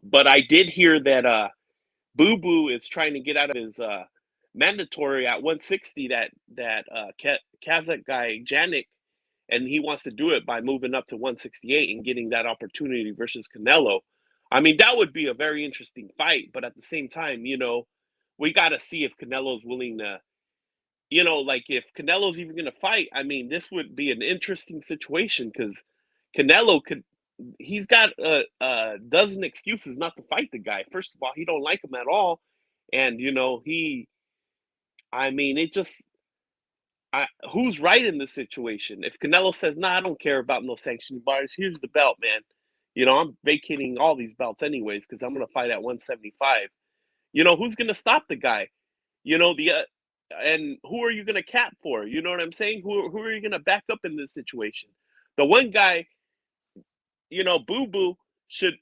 But I did hear that Boo Boo is trying to get out of his mandatory at 160. That Kazakh guy Janik, and he wants to do it by moving up to 168 and getting that opportunity versus Canelo. I mean, that would be a very interesting fight. But at the same time, we got to see if Canelo's willing to. Like if Canelo's even going to fight, I mean, this would be an interesting situation because Canelo he's got a dozen excuses not to fight the guy. First of all, he don't like him at all. And, I mean, who's right in this situation? If Canelo says, nah, I don't care about no sanctioning bars, here's the belt, man. I'm vacating all these belts anyways because I'm going to fight at 175. Who's going to stop the guy? The and who are you going to cap for? You know what I'm saying? Who are you going to back up in this situation? The one guy, Boo Boo should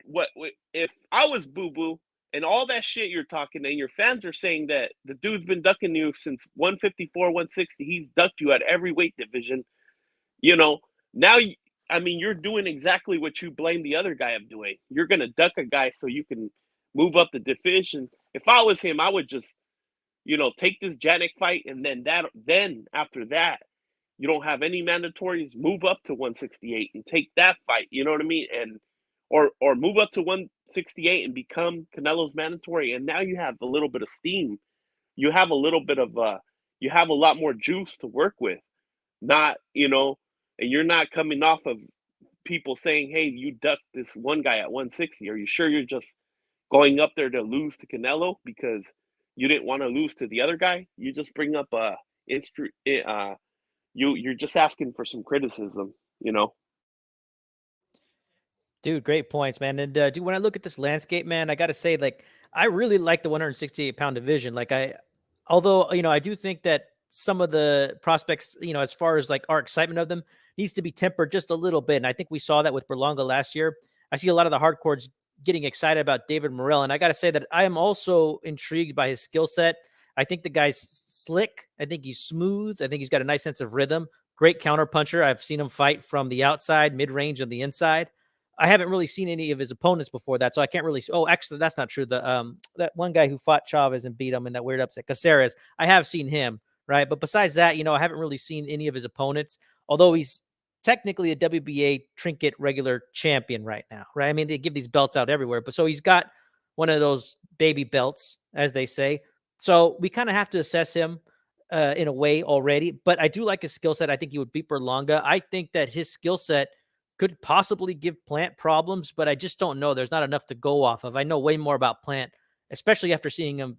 if I was Boo Boo and all that shit you're talking and your fans are saying that the dude's been ducking you since 154, 160. He's ducked you at every weight division. Now you're doing exactly what you blame the other guy of doing. You're going to duck a guy so you can move up the division. If I was him, I would just take this Janik fight, and then after that, you don't have any mandatories, move up to 168 and take that fight. You know what I mean? And or move up to 168 and become Canelo's mandatory, and now you have a little bit of steam. You have a little bit of you have a lot more juice to work with. Not, and you're not coming off of people saying, "Hey, you ducked this one guy at 160." Are you sure you're just going up there to lose to Canelo because you didn't want to lose to the other guy? You just bring up you're just asking for some criticism, Dude, great points, man. And dude, when I look at this landscape, man, I got to say, like, I really like the 168-pound division. Like, although I do think that some of the prospects, as far as like our excitement of them, needs to be tempered just a little bit. And I think we saw that with Berlanga last year. I see a lot of the hardcores getting excited about David Morrell, and I got to say that I am also intrigued by his skill set. I think the guy's slick. I think he's smooth. I think he's got a nice sense of rhythm. Great counter puncher. I've seen him fight from the outside, mid range, and the inside. I haven't really seen any of his opponents before that, so I can't really. Oh, actually, that's not true. That one guy who fought Chavez and beat him in that weird upset, Caceres, I have seen him, right? But besides that, I haven't really seen any of his opponents. Although he's technically a WBA trinket regular champion right now, right? I mean, they give these belts out everywhere, but so he's got one of those baby belts, as they say. So we kind of have to assess him in a way already. But I do like his skill set. I think he would beat Berlanga. I think that his skill set could possibly give Plant problems, but I just don't know. There's not enough to go off of. I know way more about Plant, especially after seeing him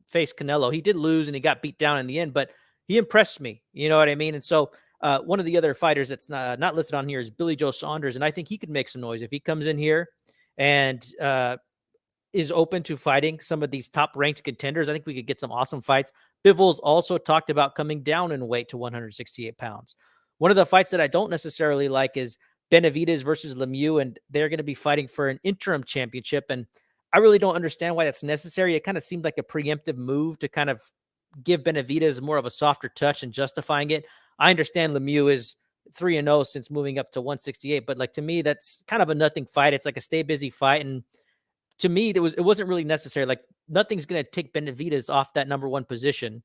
face Canelo. He did lose and he got beat down in the end, but he impressed me. You know what I mean? And so one of the other fighters that's not listed on here is Billy Joe Saunders, and I think he could make some noise if he comes in here and is open to fighting some of these top-ranked contenders. I think we could get some awesome fights. Bivens also talked about coming down in weight to 168 pounds. One of the fights that I don't necessarily like is Benavidez versus Lemieux, and they're going to be fighting for an interim championship. And I really don't understand why that's necessary. It kind of seemed like a preemptive move to kind of give Benavidez more of a softer touch and justifying it. I understand Lemieux is 3-0 since moving up to 168, but like to me, that's kind of a nothing fight. It's like a stay busy fight. And to me, it wasn't really necessary. Like nothing's going to take Benavidez off that number one position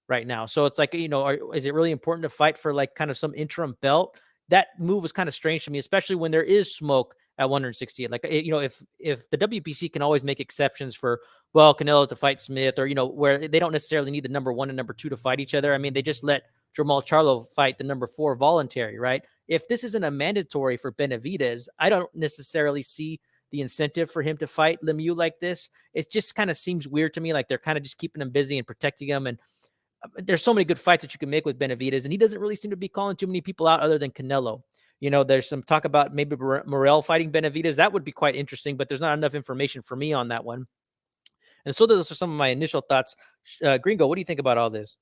right now. So it's like, is it really important to fight for like kind of some interim belt? That move was kind of strange to me, especially when there is smoke at 168. Like, if the WBC can always make exceptions for, well, Canelo to fight Smith, or, where they don't necessarily need the number one and number two to fight each other. I mean, they just let Jamal Charlo fight the number 4 voluntary, right? If this isn't a mandatory for Benavidez, I don't necessarily see the incentive for him to fight Lemieux like this. It just kind of seems weird to me. Like they're kind of just keeping him busy and protecting him. And there's so many good fights that you can make with Benavidez, and he doesn't really seem to be calling too many people out other than Canelo. There's some talk about maybe Morrell fighting Benavidez. That would be quite interesting, but there's not enough information for me on that one. And so those are some of my initial thoughts. Gringo, what do you think about all this?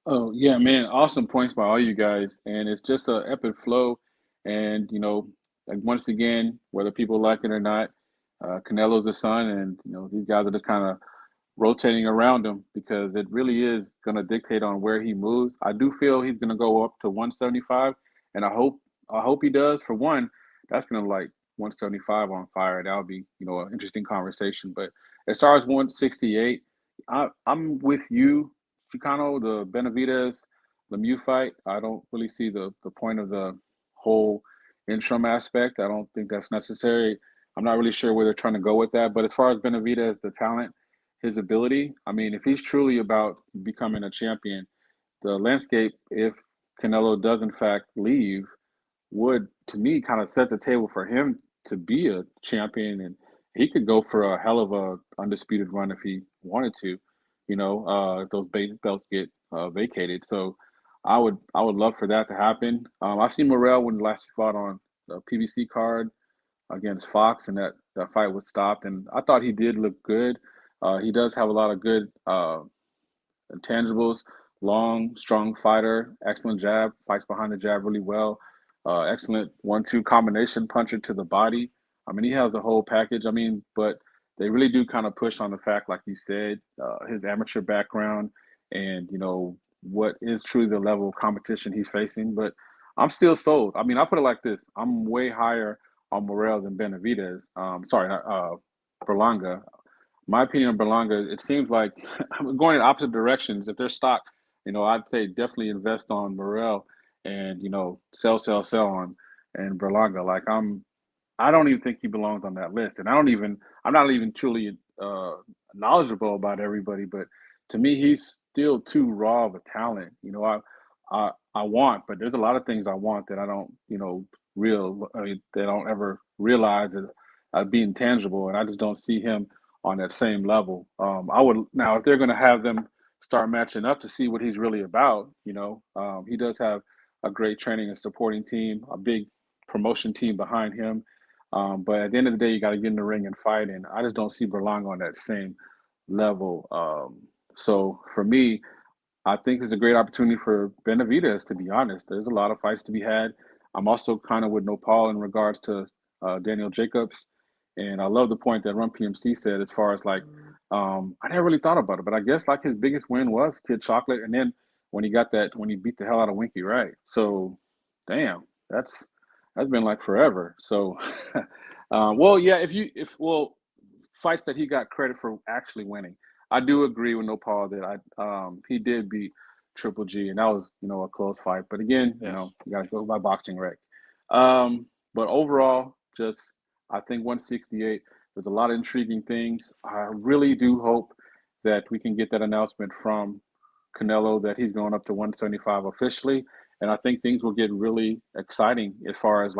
Oh yeah, man! Awesome points by all you guys, and it's just a epic flow. And like once again, whether people like it or not, Canelo's the son, and these guys are just kind of rotating around him because it really is going to dictate on where he moves. I do feel he's going to go up to 175, and I hope he does. For one, that's going to light 175 on fire. That would be an interesting conversation. But as far as 168, I'm with you, Chicano. The Benavidez Lemieux fight, I don't really see the point of the whole interim aspect. I don't think that's necessary. I'm not really sure where they're trying to go with that. But as far as Benavidez, the talent, his ability, I mean, if he's truly about becoming a champion, the landscape, if Canelo does in fact leave, would to me kind of set the table for him to be a champion, and he could go for a hell of a undisputed run if he wanted to, if those belts get vacated. So I would love for that to happen. I've seen Morrell when last he fought on the PBC card against Fox, and that fight was stopped, and I thought he did look good. He does have a lot of good intangibles. Long, strong fighter, excellent jab, fights behind the jab really well. Excellent 1-2 combination puncher to the body. I mean, he has the whole package. I mean, but they really do kind of push on the fact, like you said, his amateur background and, what is truly the level of competition he's facing. But I'm still sold. I mean, I put it like this. I'm way higher on Morel than Benavidez. Sorry, Berlanga. My opinion on Berlanga, it seems like I'm going in opposite directions. If their stock, I'd say definitely invest on Morel and, sell on and Berlanga. I don't even think he belongs on that list. And I'm not even truly knowledgeable about everybody, but to me, he's still too raw of a talent. I want, but there's a lot of things I want that I don't, they don't ever realize that being tangible. And I just don't see him on that same level. I would now if they're going to have them start matching up to see what he's really about. He does have a great training and supporting team, a big promotion team behind him. But at the end of the day, you got to get in the ring and fight, and I just don't see Berlanga on that same level. So for me, I think it's a great opportunity for Benavidez, to be honest. There's a lot of fights to be had. I'm also kind of with Nopal in regards to Daniel Jacobs. And I love the point that Run PMC said as far as I never really thought about it, but I guess like his biggest win was Kid Chocolate. And then when he beat the hell out of Winky, right? So, damn, that's been like forever. So, well, yeah, well, fights that he got credit for actually winning. I do agree with Nopal that he did beat Triple G, and that was a close fight. But again, Yes. you got to go by boxing rec. But overall, just I think 168. There's a lot of intriguing things. I really do hope that we can get that announcement from Canelo that he's going up to 175 officially, and I think things will get really exciting as far as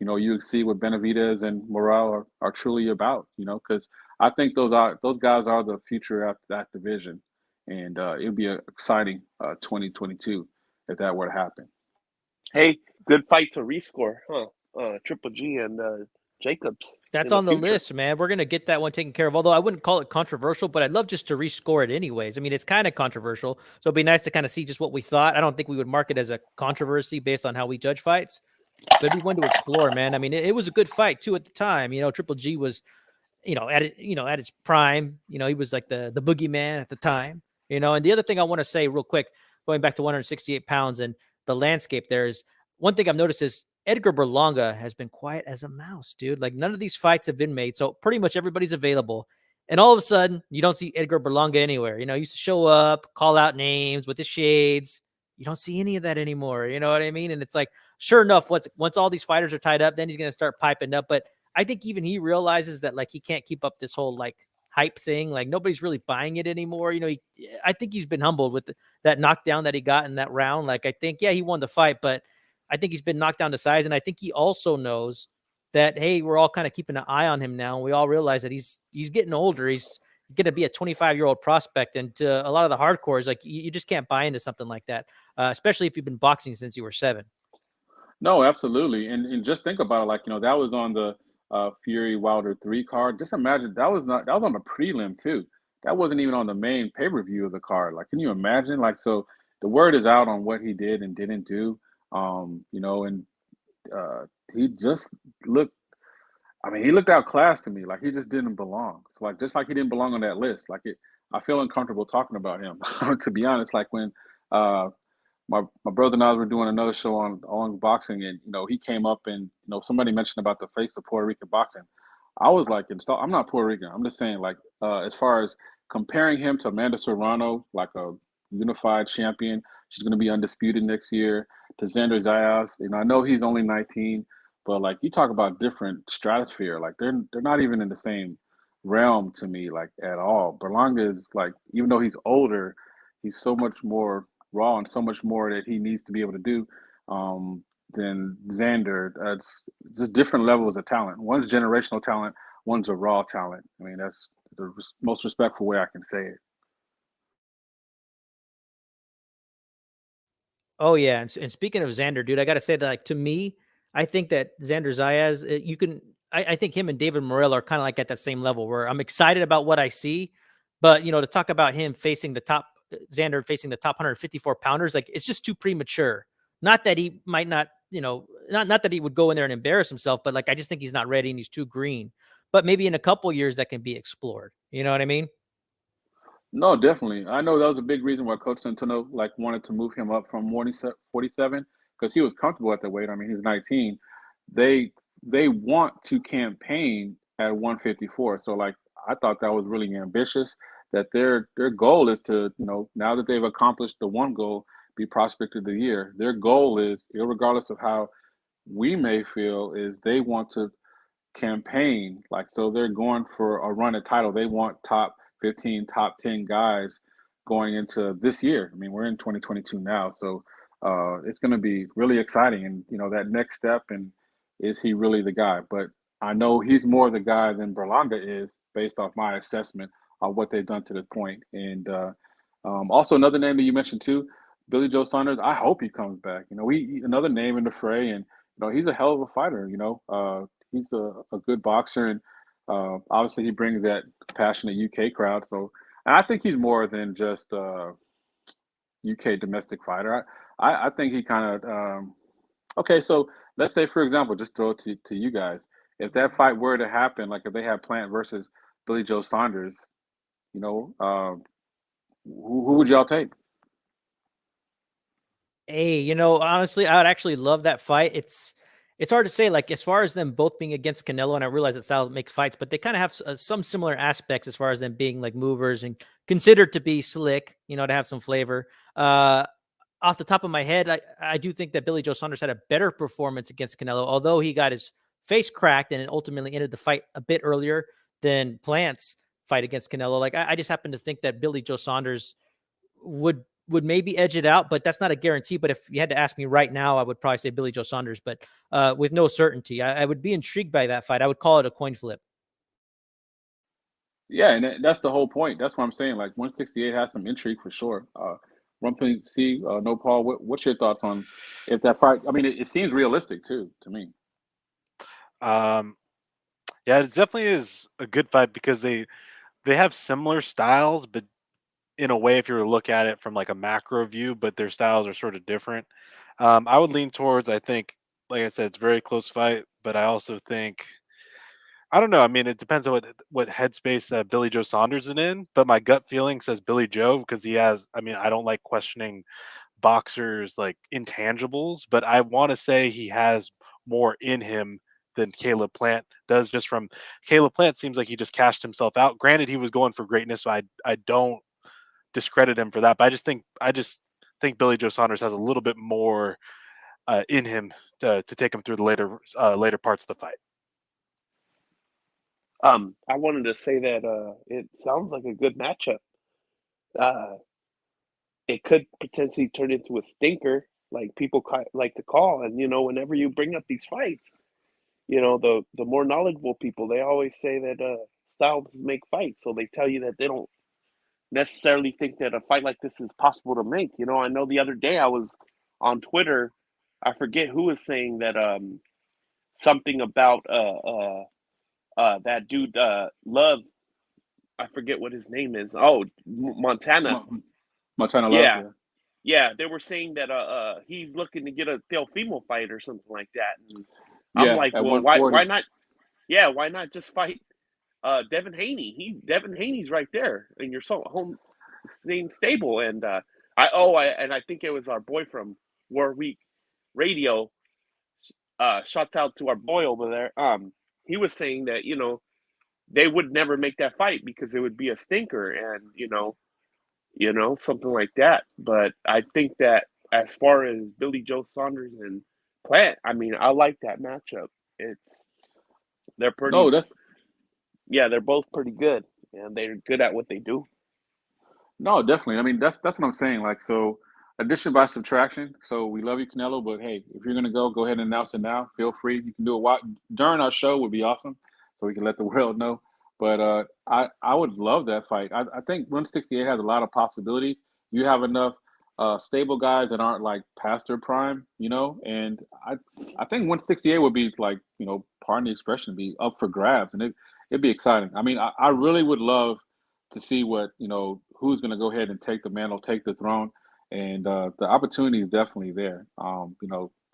you see what Benavidez and Morale are truly about, because I think those guys are the future of that division, and it'll be an exciting 2022 if that were to happen. Hey, good fight to rescore, huh? Triple G and Jacobs. That's in on the future. list, man. We're going to get that one taken care of. Although I wouldn't call it controversial, but I'd love just to rescore it anyways. I mean, it's kind of controversial. So it'd be nice to kind of see just what we thought. I don't think we would mark it as a controversy based on how we judge fights, but it'd be one to explore, man. I mean, it was a good fight too at the time. Triple G was, at its prime. He was like the boogeyman at the time. And the other thing I want to say real quick, going back to 168 pounds and the landscape, there's one thing I've noticed is Edgar Berlanga has been quiet as a mouse, dude. Like none of these fights have been made. So pretty much everybody's available. And all of a sudden, you don't see Edgar Berlanga anywhere. He used to show up, call out names with the shades. You don't see any of that anymore. You know what I mean? And it's like, sure enough, once all these fighters are tied up, then he's going to start piping up. But I think even he realizes that he can't keep up this whole hype thing. Like nobody's really buying it anymore. I think he's been humbled with that knockdown that he got in that round. I think, yeah, he won the fight, but I think he's been knocked down to size. And I think he also knows that, hey, we're all kind of keeping an eye on him now. We all realize that he's getting older. He's going to be a 25-year-old prospect. And to a lot of the hardcores, you just can't buy into something like that, especially if you've been boxing since you were 7. No, absolutely. And just think about it, that was on the Fury Wilder 3 card. Just imagine that was on the prelim too. That wasn't even on the main pay-per-view of the card. Can you imagine? So the word is out on what he did and didn't do. And he just looked he looked outclassed to me. He just didn't belong. So just like he didn't belong on that list. I feel uncomfortable talking about him, to be honest. When my brother and I were doing another show on boxing, and he came up and somebody mentioned about the face of Puerto Rican boxing. I was I'm not Puerto Rican. I'm just saying as far as comparing him to Amanda Serrano, a unified champion, she's going to be undisputed next year. To Xander Zayas, I know he's only 19, but you talk about different stratosphere. They're not even in the same realm to me at all. Berlanga is even though he's older, he's so much more raw and so much more that he needs to be able to do than Xander. It's just different levels of talent. One's generational talent, one's a raw talent. I mean, that's the most respectful way I can say it. Oh yeah, and speaking of Xander, dude, I got to say that to me, I think that Xander Zayas, I think him and David Morrell are kind of like at that same level where I'm excited about what I see, but to talk about him facing the top Xander facing the top 154 pounders, like it's just too premature. Not that he might not, not that he would go in there and embarrass himself, but like I just think he's not ready and he's too green. But maybe in a couple years that can be explored. You know what I mean? No, definitely. I know that was a big reason why Coach Santino wanted to move him up from 47 because he was comfortable at the weight. I mean, he's 19. They they want to campaign at 154. So I thought that was really ambitious. That their goal is to now that they've accomplished the one goal, be prospect of the year. Their goal is, regardless of how we may feel, is they want to campaign. So they're going for a run at title. They want top 15, top 10 guys going into this year. I mean, we're in 2022 now, so it's going to be really exciting. And that next step, and is he really the guy? But I know he's more the guy than Berlanga is, based off my assessment of what they've done to this point. And also another name that you mentioned too, Billy Joe Saunders. I hope he comes back. Another name in the fray, and he's a hell of a fighter. He's a good boxer, and obviously he brings that passionate UK crowd. So, and I think he's more than just a UK domestic fighter. I think he kind of okay. So let's say, for example, just throw it to you guys. If that fight were to happen, like if they had Plant versus Billy Joe Saunders, you know, uh, who would y'all take? Hey, honestly, I would actually love that fight. It's hard to say, like, as far as them both being against Canelo, and I realize that style makes fights, but they kind of have some similar aspects as far as them being like movers and considered to be slick, to have some flavor. Off the top of my head, I do think that Billy Joe Saunders had a better performance against Canelo, although he got his face cracked and it ultimately ended the fight a bit earlier than Plant's fight against Canelo. Like, I just happen to think that Billy Joe Saunders would maybe edge it out, but that's not a guarantee. But if you had to ask me right now, I would probably say Billy Joe Saunders, but with no certainty. I would be intrigued by that fight. I would call it a coin flip. Yeah, and that's the whole point. That's what I'm saying. 168 has some intrigue for sure. Rumpling C, no Paul. What's your thoughts on if that fight? I mean, it seems realistic too to me. Um, yeah, it definitely is a good fight because they have similar styles, but in a way, if you were to look at it from like a macro view, but their styles are sort of different. I would lean towards, I think, like I said, it's a very close fight, but I also think, I don't know. I mean, it depends on what headspace Billy Joe Saunders is in, but my gut feeling says Billy Joe because he has. I mean, I don't like questioning boxers like intangibles, but I want to say he has more in him than Caleb Plant does. Just from Caleb Plant seems like he just cashed himself out. Granted, he was going for greatness, so I don't discredit him for that. But I just think Billy Joe Saunders has a little bit more in him to take him through the later parts of the fight. I wanted to say that it sounds like a good matchup. Uh, it could potentially turn into a stinker, like people like to call. And whenever you bring up these fights, the more knowledgeable people, they always say that styles make fights. So they tell you that they don't necessarily think that a fight like this is possible to make. I know the other day I was on Twitter. I forget who was saying that something about that dude Love. I forget what his name is. Oh, Montana. Montana Love. Yeah, yeah. They were saying that he's looking to get a Teofimo fight or something like that. And I'm Yeah, like, at well, why 140. not? Yeah, why not just fight Devin Haney? Devin Haney's right there in your home same stable. And I think it was our boy from War Week Radio. Shouts out to our boy over there. He was saying that they would never make that fight because it would be a stinker, and something like that. But I think that as far as Billy Joe Saunders and Plant, I mean, I like that matchup. They're No, pretty, that's yeah, they're both pretty good, and they're good at what they do. no, definitely. I mean, that's what I'm saying. So addition by subtraction. So we love you, Canelo, but hey, if you're gonna go ahead and announce it now. Feel free. You can do it during our show would be awesome, so we can let the world know. But I would love that fight. I think 168 has a lot of possibilities. You have enough stable guys that aren't like past their prime, and I think 168 would be like, pardon the expression, be up for grabs, and it'd be exciting. I mean, I really would love to see what, who's going to go ahead and take the mantle, take the throne, and the opportunity is definitely there.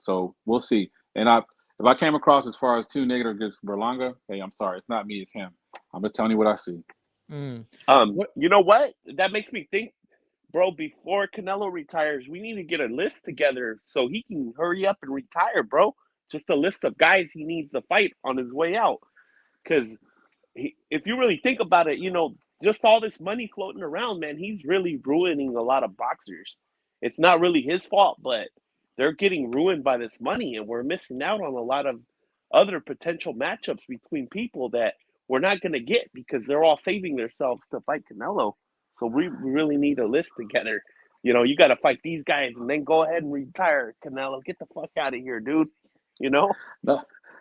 So we'll see. And if I came across as far as too negative against Berlanga, hey, I'm sorry, it's not me, it's him. I'm just telling you what I see. What? You know what? That makes me think, bro, before Canelo retires, we need to get a list together so he can hurry up and retire, bro. Just a list of guys he needs to fight on his way out. Because if you really think about it, just all this money floating around, man, he's really ruining a lot of boxers. It's not really his fault, but they're getting ruined by this money, and we're missing out on a lot of other potential matchups between people that we're not going to get because they're all saving themselves to fight Canelo. So we really need a list together. You got to fight these guys and then go ahead and retire, Canelo. Get the fuck out of here, dude. No,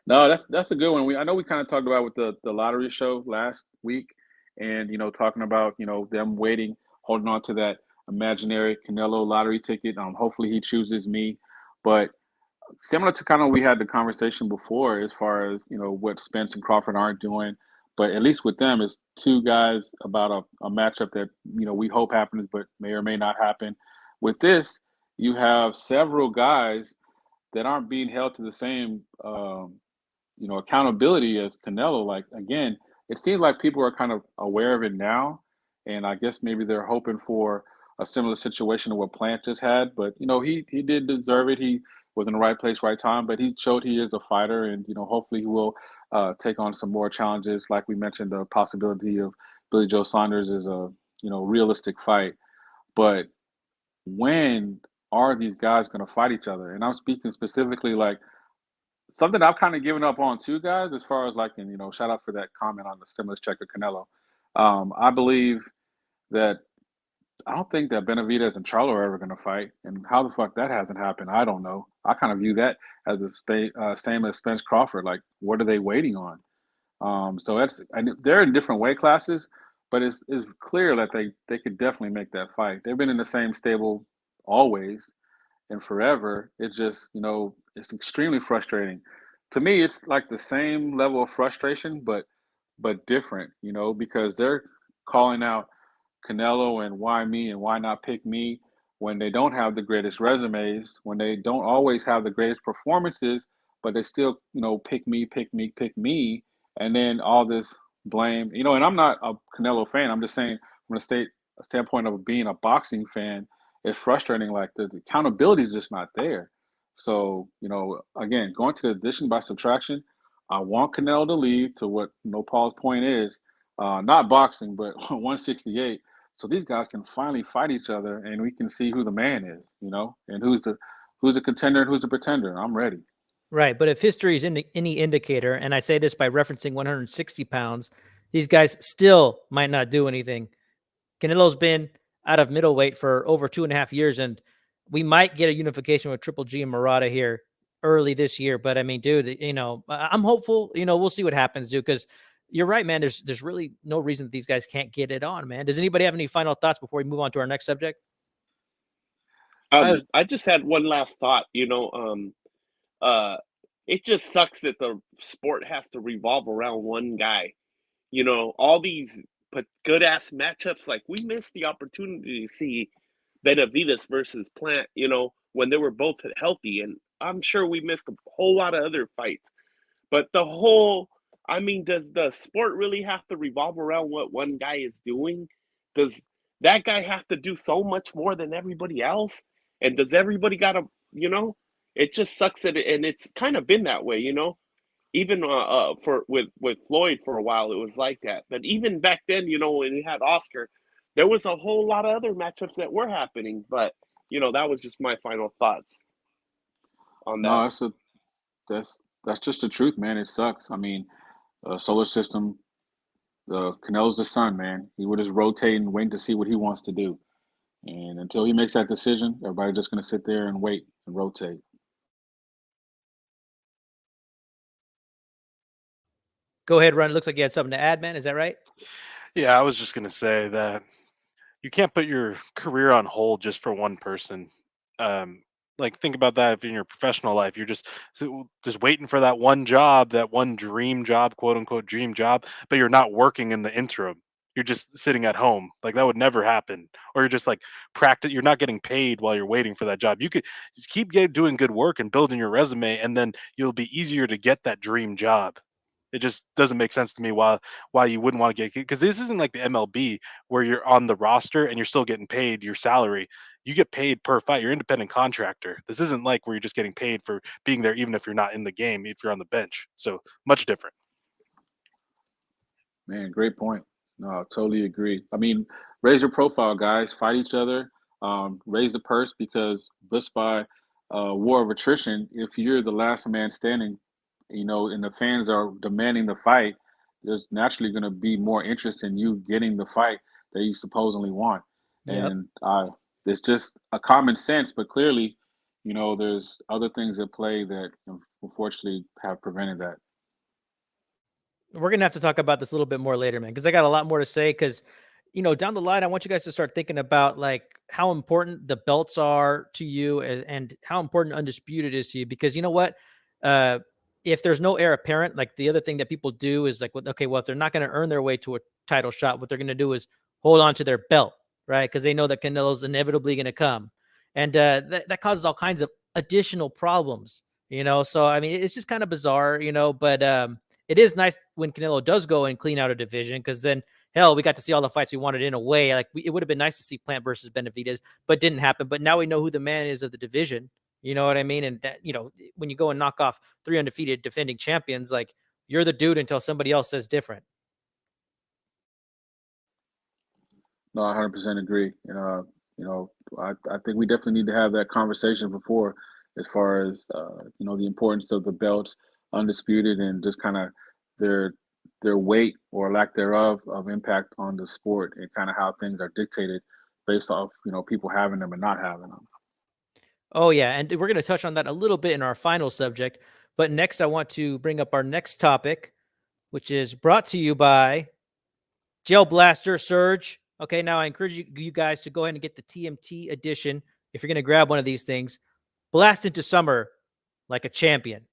no, that's a good one. I know we kind of talked about with the lottery show last week, and talking about them waiting, holding on to that imaginary Canelo lottery ticket. Hopefully he chooses me, but similar to kind of we had the conversation before as far as what Spence and Crawford aren't doing, but at least with them, it's two guys about a matchup that we hope happens, but may or may not happen. With this, you have several guys that aren't being held to the same accountability as Canelo. Like, again, it seems like people are kind of aware of it now, and I guess maybe they're hoping for a similar situation to what Plant just had. But he did deserve it. He was in the right place, right time. But he showed he is a fighter, and hopefully he will take on some more challenges. Like we mentioned, the possibility of Billy Joe Saunders is a realistic fight. But when are these guys going to fight each other? And I'm speaking specifically like something I've kind of given up on too, guys, as far as like, and shout out for that comment on the stimulus check of Canelo. I believe that I don't think that Benavidez and Charlo are ever going to fight, and how the fuck that hasn't happened, I don't know. I kind of view that as the same as Spence Crawford. Like, what are they waiting on? So they're in different weight classes, but it's clear that they could definitely make that fight. They've been in the same stable always and forever. It's just, it's extremely frustrating. To me, it's like the same level of frustration, but different, because they're calling out Canelo and why me and why not pick me when they don't have the greatest resumes, when they don't always have the greatest performances, but they still, pick me, pick me, pick me, and then all this blame, and I'm not a Canelo fan. I'm just saying from a standpoint of being a boxing fan, it's frustrating. Like the accountability is just not there. So, again, going to the addition by subtraction, I want Canelo to leave to what Paul's point is, not boxing, but 168. So these guys can finally fight each other, and we can see who the man is, and who's the contender and who's the pretender. I'm ready. Right, but if history is any indicator, and I say this by referencing 160 pounds, these guys still might not do anything. Canelo's been out of middleweight for over 2.5 years, and we might get a unification with Triple G and Murata here early this year. But I mean, dude, I'm hopeful. We'll see what happens, dude. Because you're right, man. There's really no reason that these guys can't get it on, man. Does anybody have any final thoughts before we move on to our next subject? I just had one last thought. It just sucks that the sport has to revolve around one guy. All these good ass matchups, like we missed the opportunity to see Benavidez versus Plant, when they were both healthy. And I'm sure we missed a whole lot of other fights. But does the sport really have to revolve around what one guy is doing? Does that guy have to do so much more than everybody else? And does everybody got to, it just sucks and it's kind of been that way, even for with Floyd for a while, it was like that. But even back then, when he had Oscar, there was a whole lot of other matchups that were happening. But that was just my final thoughts on that. No, that's just the truth, man. It sucks. I mean, solar system, the Canelo's the sun, man. He would just rotate and wait to see what he wants to do. And until he makes that decision, everybody's just going to sit there and wait and rotate. Go ahead, Ron. It looks like you had something to add, man. Is that right? Yeah, I was just gonna say that you can't put your career on hold just for one person. Like think about that if in your professional life you're just waiting for that one job, that one dream job, quote unquote dream job, but you're not working in the interim. You're just sitting at home. Like that would never happen. Or you're just like practice. You're not getting paid while you're waiting for that job. You could just keep doing good work and building your resume, and then you'll be easier to get that dream job. It just doesn't make sense to me why you wouldn't want to get, because this isn't like the MLB where you're on the roster and you're still getting paid your salary. You get paid per fight. You're an independent contractor. This isn't like where you're just getting paid for being there, even if you're not in the game, if you're on the bench. So much different. Man, great point. No, I totally agree. I mean, raise your profile, guys. Fight each other. Raise the purse, because just by war of attrition, if you're the last man standing, and the fans are demanding the fight, there's naturally going to be more interest in you getting the fight that you supposedly want. Yep. And it's just a common sense, but clearly, there's other things at play that unfortunately have prevented that. We're gonna have to talk about this a little bit more later, man, because I got a lot more to say. Because down the line, I want you guys to start thinking about like how important the belts are to you, and how important undisputed is to you. Because you know what, if there's no heir apparent, like the other thing that people do is like, okay, well, if they're not going to earn their way to a title shot, what they're going to do is hold on to their belt, right? Because they know that Canelo's inevitably going to come, and that causes all kinds of additional problems. So I mean, it's just kind of bizarre, but it is nice when Canelo does go and clean out a division, because then, hell, we got to see all the fights we wanted in a way. Like it would have been nice to see Plant versus Benavidez, but didn't happen. But now we know who the man is of the division. You know what I mean? And that, when you go and knock off 3 undefeated defending champions, like you're the dude until somebody else says different. No, I 100% agree. I think we definitely need to have that conversation before, as far as the importance of the belts, undisputed, and just kind of their their weight or lack thereof of impact on the sport, and kind of how things are dictated based off people having them and not having them. Oh, yeah. And we're going to touch on that a little bit in our final subject. But next, I want to bring up our next topic, which is brought to you by Gel Blaster Surge. Okay, now I encourage you guys to go ahead and get the TMT edition. If you're going to grab one of these things, blast into summer like a champion.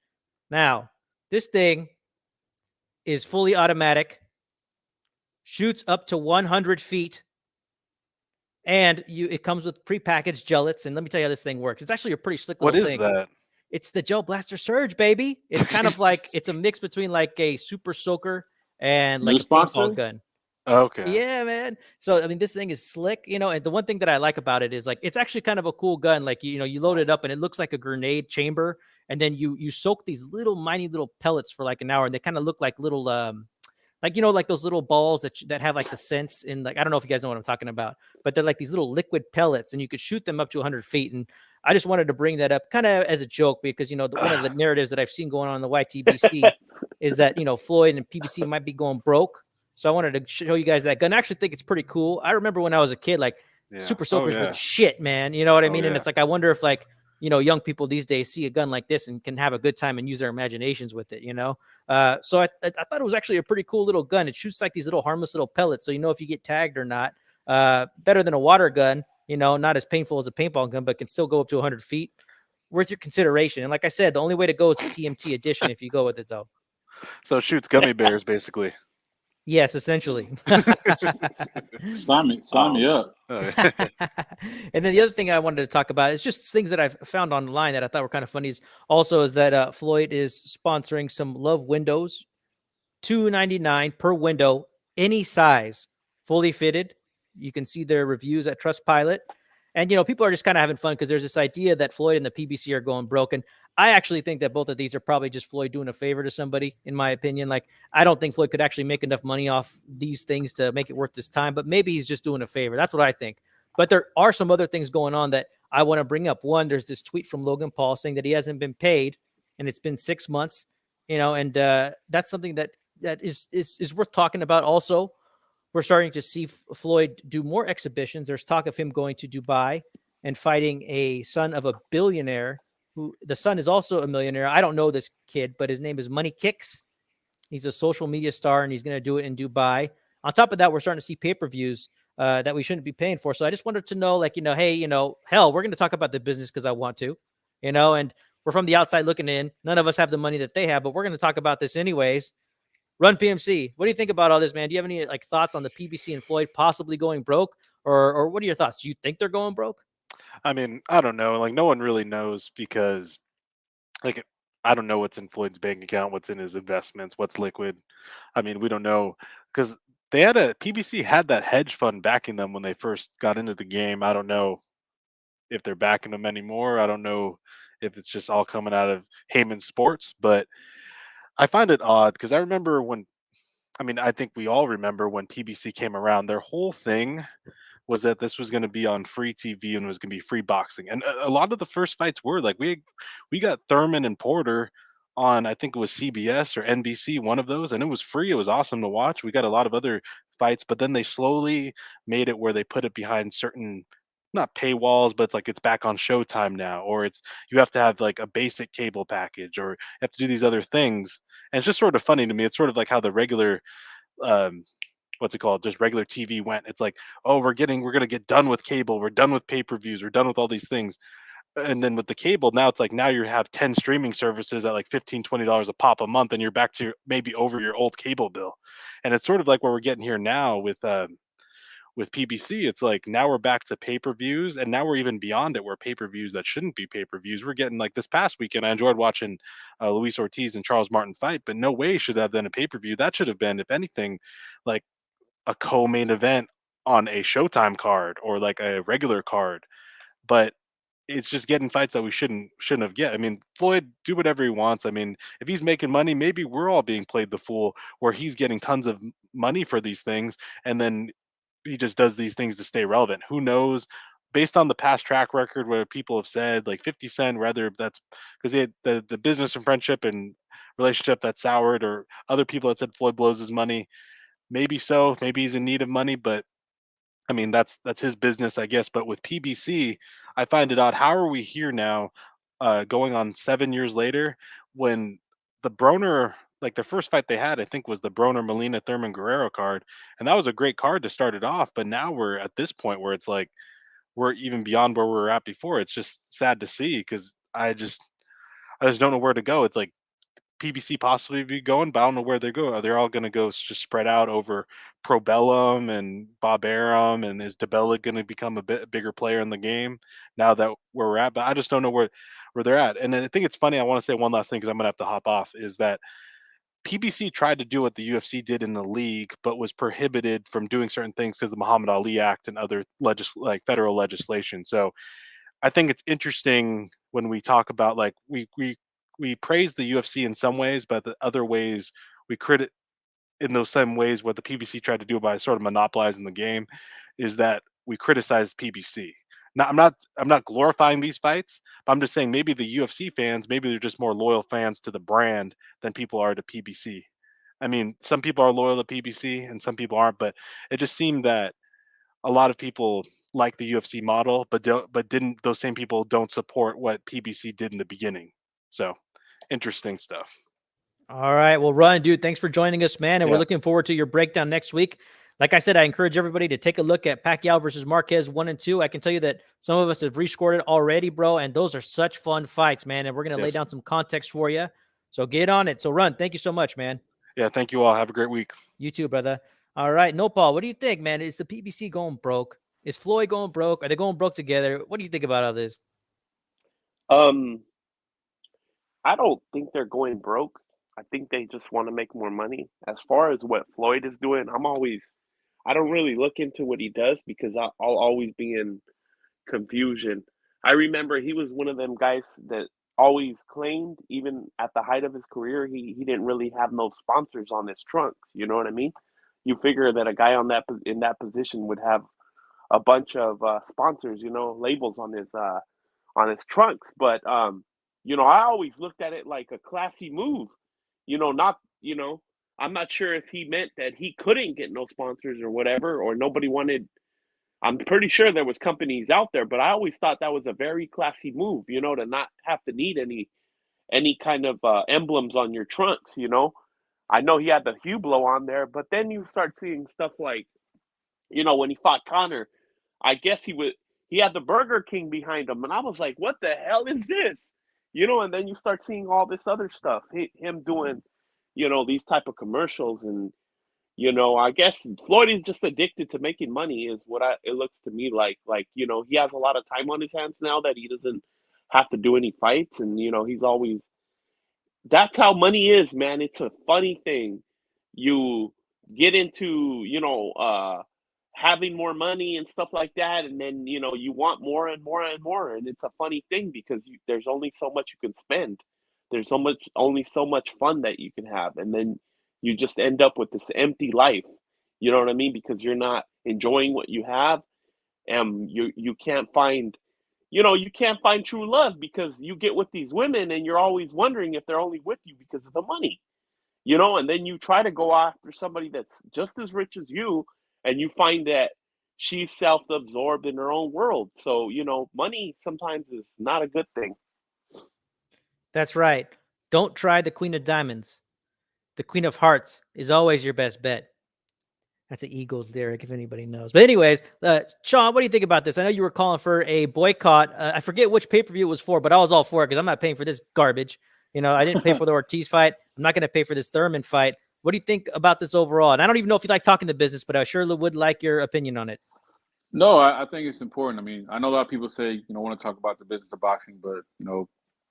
Now, this thing is fully automatic, shoots up to 100 feet, and it comes with prepackaged gellets. And let me tell you how this thing works. It's actually a pretty slick little thing. What is that? It's the Gel Blaster Surge, baby. It's kind of like it's a mix between like a super soaker and like New a sponsor? paintball gun. Okay. Yeah, man. So I mean, this thing is slick, and the one thing that I like about it is like it's actually kind of a cool gun. Like you load it up and it looks like a grenade chamber, and then you soak these little minute little pellets for like an hour, and they kind of look like little like like those little balls that have like the scents in, like I don't know if you guys know what I'm talking about, but they're like these little liquid pellets, and you could shoot them up to 100 feet. And I just wanted to bring that up kind of as a joke, because one of the narratives that I've seen going on in the YTBC is that Floyd and PBC might be going broke. So I wanted to show you guys that gun. I actually think it's pretty cool. I remember when I was a kid, like super soakers were the shit, man. You know what I mean? And it's like I wonder if like young people these days see a gun like this and can have a good time and use their imaginations with it, So I thought it was actually a pretty cool little gun. It shoots like these little harmless little pellets. So if you get tagged or not. Better than a water gun, not as painful as a paintball gun, but can still go up to 100 feet. Worth your consideration. And like I said, the only way to go is the TMT edition if you go with it, though. So it shoots gummy bears, basically. Yes, essentially. Sign me up. And then the other thing I wanted to talk about is just things that I've found online that I thought were kind of funny. Is that Floyd is sponsoring some Love windows, $2.99 per window, any size, fully fitted. You can see their reviews at Trustpilot. And, people are just kind of having fun because there's this idea that Floyd and the PBC are going broke. And I actually think that both of these are probably just Floyd doing a favor to somebody, in my opinion. Like, I don't think Floyd could actually make enough money off these things to make it worth this time, but maybe he's just doing a favor. That's what I think. But there are some other things going on that I want to bring up. One, there's this tweet from Logan Paul saying that he hasn't been paid, and it's been 6 months, and that's something that is worth talking about. Also, we're starting to see Floyd do more exhibitions. There's talk of him going to Dubai and fighting a son of a billionaire, who the son is also a millionaire. I don't know this kid, but his name is Money Kicks. He's a social media star, and he's going to do it in Dubai. On top of that, we're starting to see pay-per-views. that we shouldn't be paying for. So I just wanted to know, like, hey, hell, we're going to talk about the business because I want to, and we're from the outside looking in. None of us have the money that they have, but we're going to talk about this anyways. Run PMC. What do you think about all this, man? Do you have any like thoughts on the PBC and Floyd possibly going broke, or what are your thoughts? Do you think they're going broke? I mean, I don't know. Like, no one really knows because, like, I don't know what's in Floyd's bank account, what's in his investments, what's liquid. I mean, we don't know because PBC had that hedge fund backing them when they first got into the game. I don't know if they're backing them anymore. I don't know if it's just all coming out of Heyman Sports, but I find it odd because I remember when, I mean, I think we all remember when PBC came around, their whole thing was that this was going to be on free TV and was going to be free boxing. And a lot of the first fights were like we got Thurman and Porter on, I think it was CBS or NBC, one of those, and it was free. It was awesome to watch. We got a lot of other fights, but then they slowly made it where they put it behind certain, not paywalls, but it's like it's back on Showtime now, or it's you have to have like a basic cable package, or you have to do these other things. And it's just sort of funny to me. It's sort of like how the regular um what's it called, just regular TV went. It's like, oh, we're gonna get done with cable, we're done with pay-per-views, we're done with all these things. And then with the cable, now it's like now you have 10 streaming services at like $15-20 a pop a month, and you're back to maybe over your old cable bill. And it's sort of like what we're getting here now with PBC. It's like now we're back to pay-per-views, and now we're even beyond it, where pay-per-views that shouldn't be pay-per-views. We're getting like this past weekend, I enjoyed watching Luis Ortiz and Charles Martin fight, but no way should that have been a pay-per-view. That should have been, if anything, like a co-main event on a Showtime card or like a regular card. But it's just getting fights that we shouldn't have get. I mean, Floyd, do whatever he wants. I mean, if he's making money, maybe we're all being played the fool where he's getting tons of money for these things, and then he just does these things to stay relevant. Who knows? Based on the past track record where people have said like 50 Cent, whether that's because they had the business and friendship and relationship that soured, or other people that said Floyd blows his money. Maybe so. Maybe he's in need of money, but I mean that's his business, I guess. But with PBC, I find it odd. How are we here now, going on 7 years later, when the Broner, like the first fight they had, I think was the Broner Molina Thurman Guerrero card, and that was a great card to start it off. But now we're at this point where it's like we're even beyond where we were at before. It's just sad to see because I just don't know where to go. It's like PBC possibly be going, but I don't know where they go. Are they all going to go just spread out over Probellum and Bob Arum? And is DeBella going to become a bit bigger player in the game now that where we're at? But I just don't know where they're at. And I think it's funny. I want to say one last thing because I'm going to have to hop off. Is that PBC tried to do what the UFC did in the league, but was prohibited from doing certain things because of the Muhammad Ali Act and other like federal legislation. So I think it's interesting when we talk about like we praise the UFC in some ways, but the other ways we credit in those same ways what the PBC tried to do by sort of monopolizing the game is that we criticize PBC. Now, I'm not glorifying these fights, but I'm just saying maybe the UFC fans, maybe they're just more loyal fans to the brand than people are to PBC. I mean, some people are loyal to PBC and some people aren't, but it just seemed that a lot of people like the UFC model, but didn't those same people don't support what PBC did in the beginning. So interesting stuff. All right. Well, Ryan, dude, thanks for joining us, man. And we're Yeah. looking forward to your breakdown next week. Like I said, I encourage everybody to take a look at Pacquiao versus Marquez 1 and 2. I can tell you that some of us have rescored it already, bro. And those are such fun fights, man. And we're going to lay Yes. down some context for you. So get on it. So, Run, thank you so much, man. Yeah. Thank you all. Have a great week. You too, brother. All right. No, Paul, what do you think, man? Is the PBC going broke? Is Floyd going broke? Are they going broke together? What do you think about all this? Um, I don't think they're going broke. I think they just want to make more money. As far as what Floyd is doing, I don't really look into what he does because I'll always be in confusion. I remember he was one of them guys that always claimed, even at the height of his career, he didn't really have no sponsors on his trunks. You know what I mean? You figure that a guy in that position would have a bunch of sponsors, labels on his trunks. But I always looked at it like a classy move. Not I'm not sure if he meant that he couldn't get no sponsors or whatever, or nobody wanted. I'm pretty sure there was companies out there, but I always thought that was a very classy move, to not have to need any kind of emblems on your trunks. I know he had the Hublot on there, but then you start seeing stuff like You know, when he fought Connor, I guess he had the Burger King behind him, and I was like, "What the hell is this?" You know, and then you start seeing all this other stuff. Him doing, you know, these type of commercials, and you know, I guess Floyd is just addicted to making money, is what it looks to me like. Like, you know, he has a lot of time on his hands now that he doesn't have to do any fights, and you know, he's always that's how money is, man. It's a funny thing. You get into, you know, having more money and stuff like that, and then you know you want more and more and more, and it's a funny thing because there's only so much you can spend. There's only so much fun that you can have, and then you just end up with this empty life. You know what I mean? Because you're not enjoying what you have, and you can't find, you know, you can't find true love because you get with these women and you're always wondering if they're only with you because of the money, you know, and then you try to go after somebody that's just as rich as you, and you find that she's self-absorbed in her own world. So, you know, money sometimes is not a good thing. That's right. Don't try the Queen of Diamonds. The Queen of Hearts is always your best bet. That's an Eagles lyric, if anybody knows. But anyways, Sean, what do you think about this? I know you were calling for a boycott. I forget which pay-per-view it was for, but I was all for it because I'm not paying for this garbage. You know, I didn't pay for the Ortiz fight. I'm not going to pay for this Thurman fight. What do you think about this overall? And I don't even know if you like talking the business, but I sure would like your opinion on it. No, I think it's important. I mean, I know a lot of people say, want to talk about the business of boxing, but,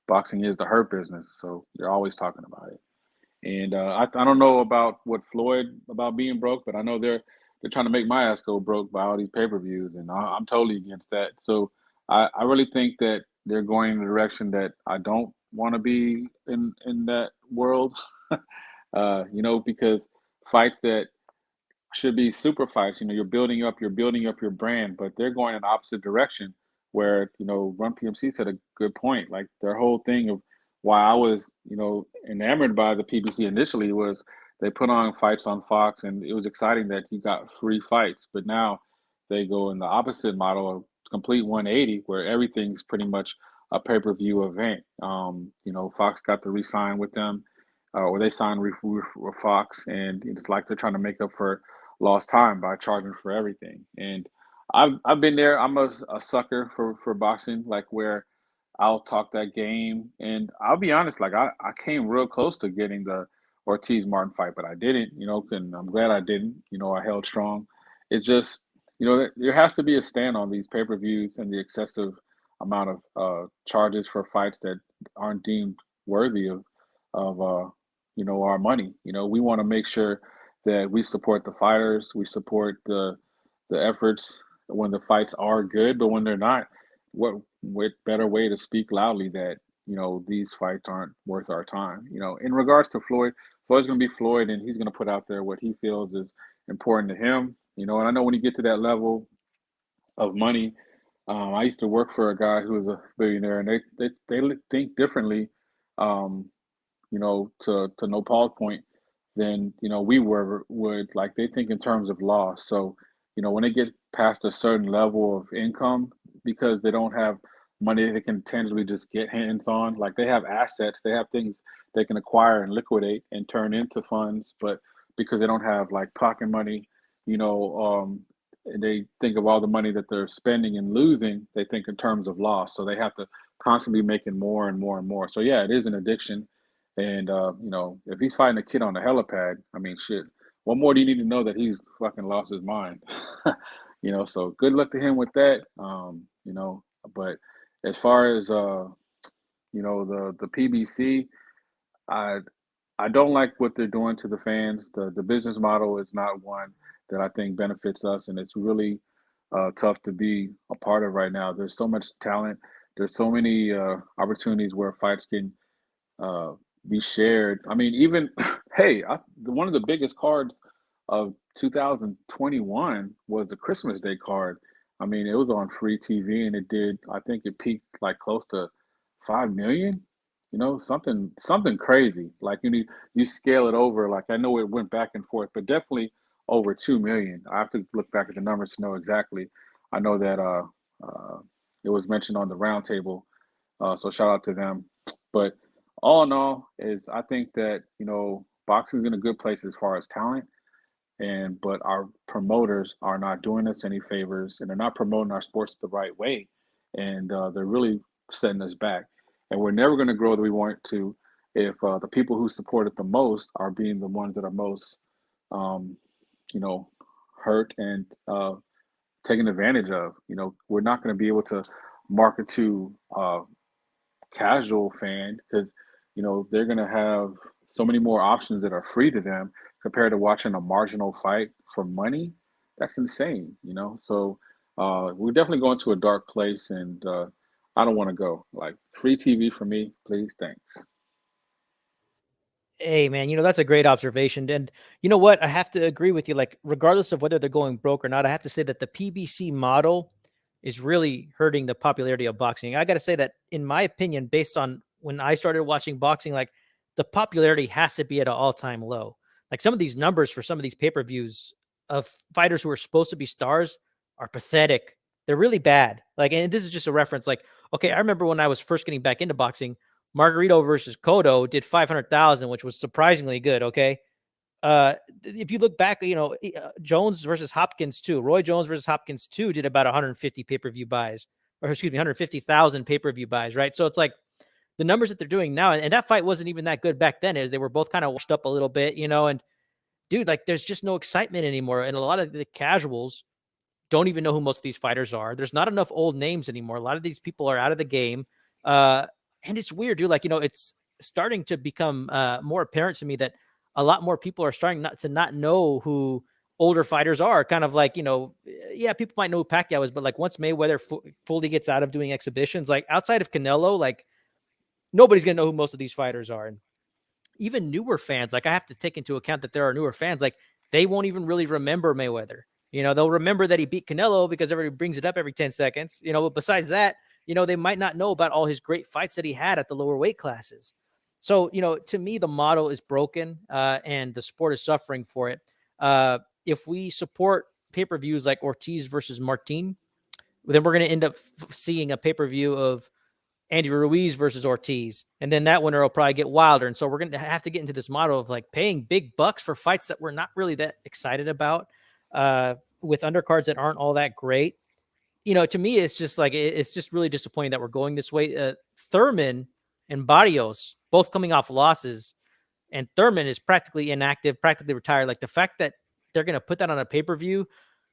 boxing is the hurt business. So you're always talking about it. And I don't know about what Floyd about being broke, but I know they're trying to make my ass go broke by all these pay-per-views, and I'm totally against that. So I really think that they're going in the direction that I don't want to be in that world. Because fights that should be super fights. You're building up your brand, but they're going in the opposite direction. Where Run PMC said a good point. Like their whole thing of why I was enamored by the PBC initially was they put on fights on Fox, and it was exciting that you got free fights. But now they go in the opposite model of complete 180, where everything's pretty much a pay-per-view event. Fox got to re-sign with them, or they signed with Fox, and it's like they're trying to make up for lost time by charging for everything. And I've been there. I'm a sucker for boxing, like where I'll talk that game. And I'll be honest, like I came real close to getting the Ortiz Martin fight, but I didn't, and I'm glad I didn't. I held strong. It's just, there has to be a stand on these pay-per-views and the excessive amount of charges for fights that aren't deemed worthy of our money. We want to make sure that we support the fighters, we support the efforts when the fights are good, but when they're not, what better way to speak loudly that these fights aren't worth our time. In regards to Floyd's going to be Floyd, and he's going to put out there what he feels is important to him. And I know when you get to that level of money, I used to work for a guy who was a billionaire, and they think differently. Um, to no Paul's point, than we would, like they think in terms of loss. So, when they get past a certain level of income, because they don't have money they can tangibly just get hands on, like they have assets, they have things they can acquire and liquidate and turn into funds, but because they don't have like pocket money, they think of all the money that they're spending and losing, they think in terms of loss. So they have to constantly making more and more and more. So yeah, it is an addiction. And if he's fighting a kid on the helipad, I mean, shit. What more do you need to know that he's fucking lost his mind? So good luck to him with that. But as far as the PBC, I I don't like what they're doing to the fans. The business model is not one that I think benefits us, and it's really tough to be a part of right now. There's so much talent. There's so many opportunities where fights can uh, be shared. I mean, even hey, one of the biggest cards of 2021 was the Christmas Day card. I mean, it was on free TV, and it did. I think it peaked like close to 5 million. Something crazy. Like you scale it over. Like I know it went back and forth, but definitely over 2 million. I have to look back at the numbers to know exactly. I know that it was mentioned on the roundtable, so shout out to them. But all in all, is I think that boxing's in a good place as far as talent. but our promoters are not doing us any favors, and they're not promoting our sports the right way, and they're really setting us back. And we're never going to grow that we want to if the people who support it the most are being the ones that are most, um, you know, hurt and taken advantage of. We're not going to be able to market to casual fan because they're going to have so many more options that are free to them compared to watching a marginal fight for money. That's insane. So we're definitely going to a dark place, and I don't want to go. Like, free TV for me, please, thanks. Hey man, that's a great observation. And you know what? I have to agree with you. Like, regardless of whether they're going broke or not, I have to say that the PBC model is really hurting the popularity of boxing. I got to say that, in my opinion, based on when I started watching boxing, like, the popularity has to be at an all-time low. Like, some of these numbers for some of these pay-per-views of fighters who are supposed to be stars are pathetic. They're really bad. Like, and this is just a reference. Like, okay, I remember when I was first getting back into boxing, Margarito versus Cotto did 500,000, which was surprisingly good. Okay. If you look back, Jones versus Hopkins too. Roy Jones versus Hopkins too did about 150 pay-per-view buys, or excuse me, 150,000 pay-per-view buys, right? So it's like the numbers that they're doing now, and that fight wasn't even that good back then, is they were both kind of washed up a little bit, and dude, like, there's just no excitement anymore. And a lot of the casuals don't even know who most of these fighters are. There's not enough old names anymore. A lot of these people are out of the game. Uh, and it's weird, dude. Like, it's starting to become more apparent to me that a lot more people are starting not know who older fighters are. Kind of like, yeah, people might know who Pacquiao is, but like, once Mayweather fully gets out of doing exhibitions, like outside of Canelo, like, nobody's going to know who most of these fighters are. And even newer fans, like, I have to take into account that there are newer fans, like, they won't even really remember Mayweather. They'll remember that he beat Canelo because everybody brings it up every 10 seconds. But besides that, they might not know about all his great fights that he had at the lower weight classes. So, to me, the model is broken, and the sport is suffering for it. If we support pay-per-views like Ortiz versus Martin, then we're going to end up seeing a pay-per-view of Andy Ruiz versus Ortiz. And then that winner will probably get wilder. And so we're going to have to get into this model of like paying big bucks for fights that we're not really that excited about, with undercards that aren't all that great. To me, it's just like, it's just really disappointing that we're going this way. Thurman and Barrios both coming off losses, and Thurman is practically inactive, practically retired. Like, the fact that they're going to put that on a pay-per-view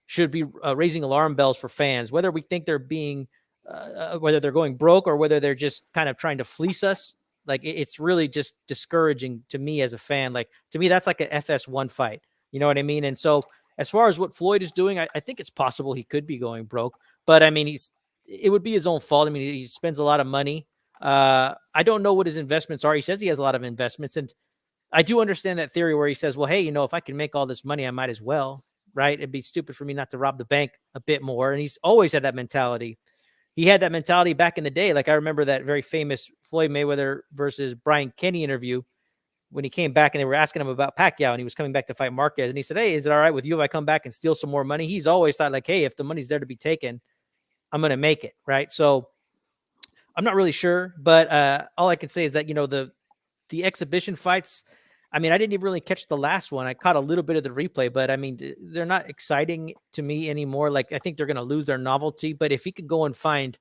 should be raising alarm bells for fans, whether we think they're being whether they're going broke or whether they're just kind of trying to fleece us. Like, it's really just discouraging to me as a fan. Like, to me, that's like a FS1 fight. You know what I mean? And so, as far as what Floyd is doing, I think it's possible he could be going broke, but I mean, it would be his own fault. I mean, he spends a lot of money. I don't know what his investments are. He says he has a lot of investments, and I do understand that theory where he says, well, hey, if I can make all this money, I might as well, right? It'd be stupid for me not to rob the bank a bit more. And he's always had that mentality. He had that mentality back in the day. Like, I remember that very famous Floyd Mayweather versus Brian Kenny interview when he came back and they were asking him about Pacquiao, and he was coming back to fight Marquez. And he said, hey, is it all right with you if I come back and steal some more money? He's always thought, like, hey, if the money's there to be taken, I'm going to make it. Right. So I'm not really sure, but all I can say is that, the exhibition fights, I mean, I didn't even really catch the last one. I caught a little bit of the replay, but I mean, they're not exciting to me anymore. Like, I think they're going to lose their novelty, but if he can go and find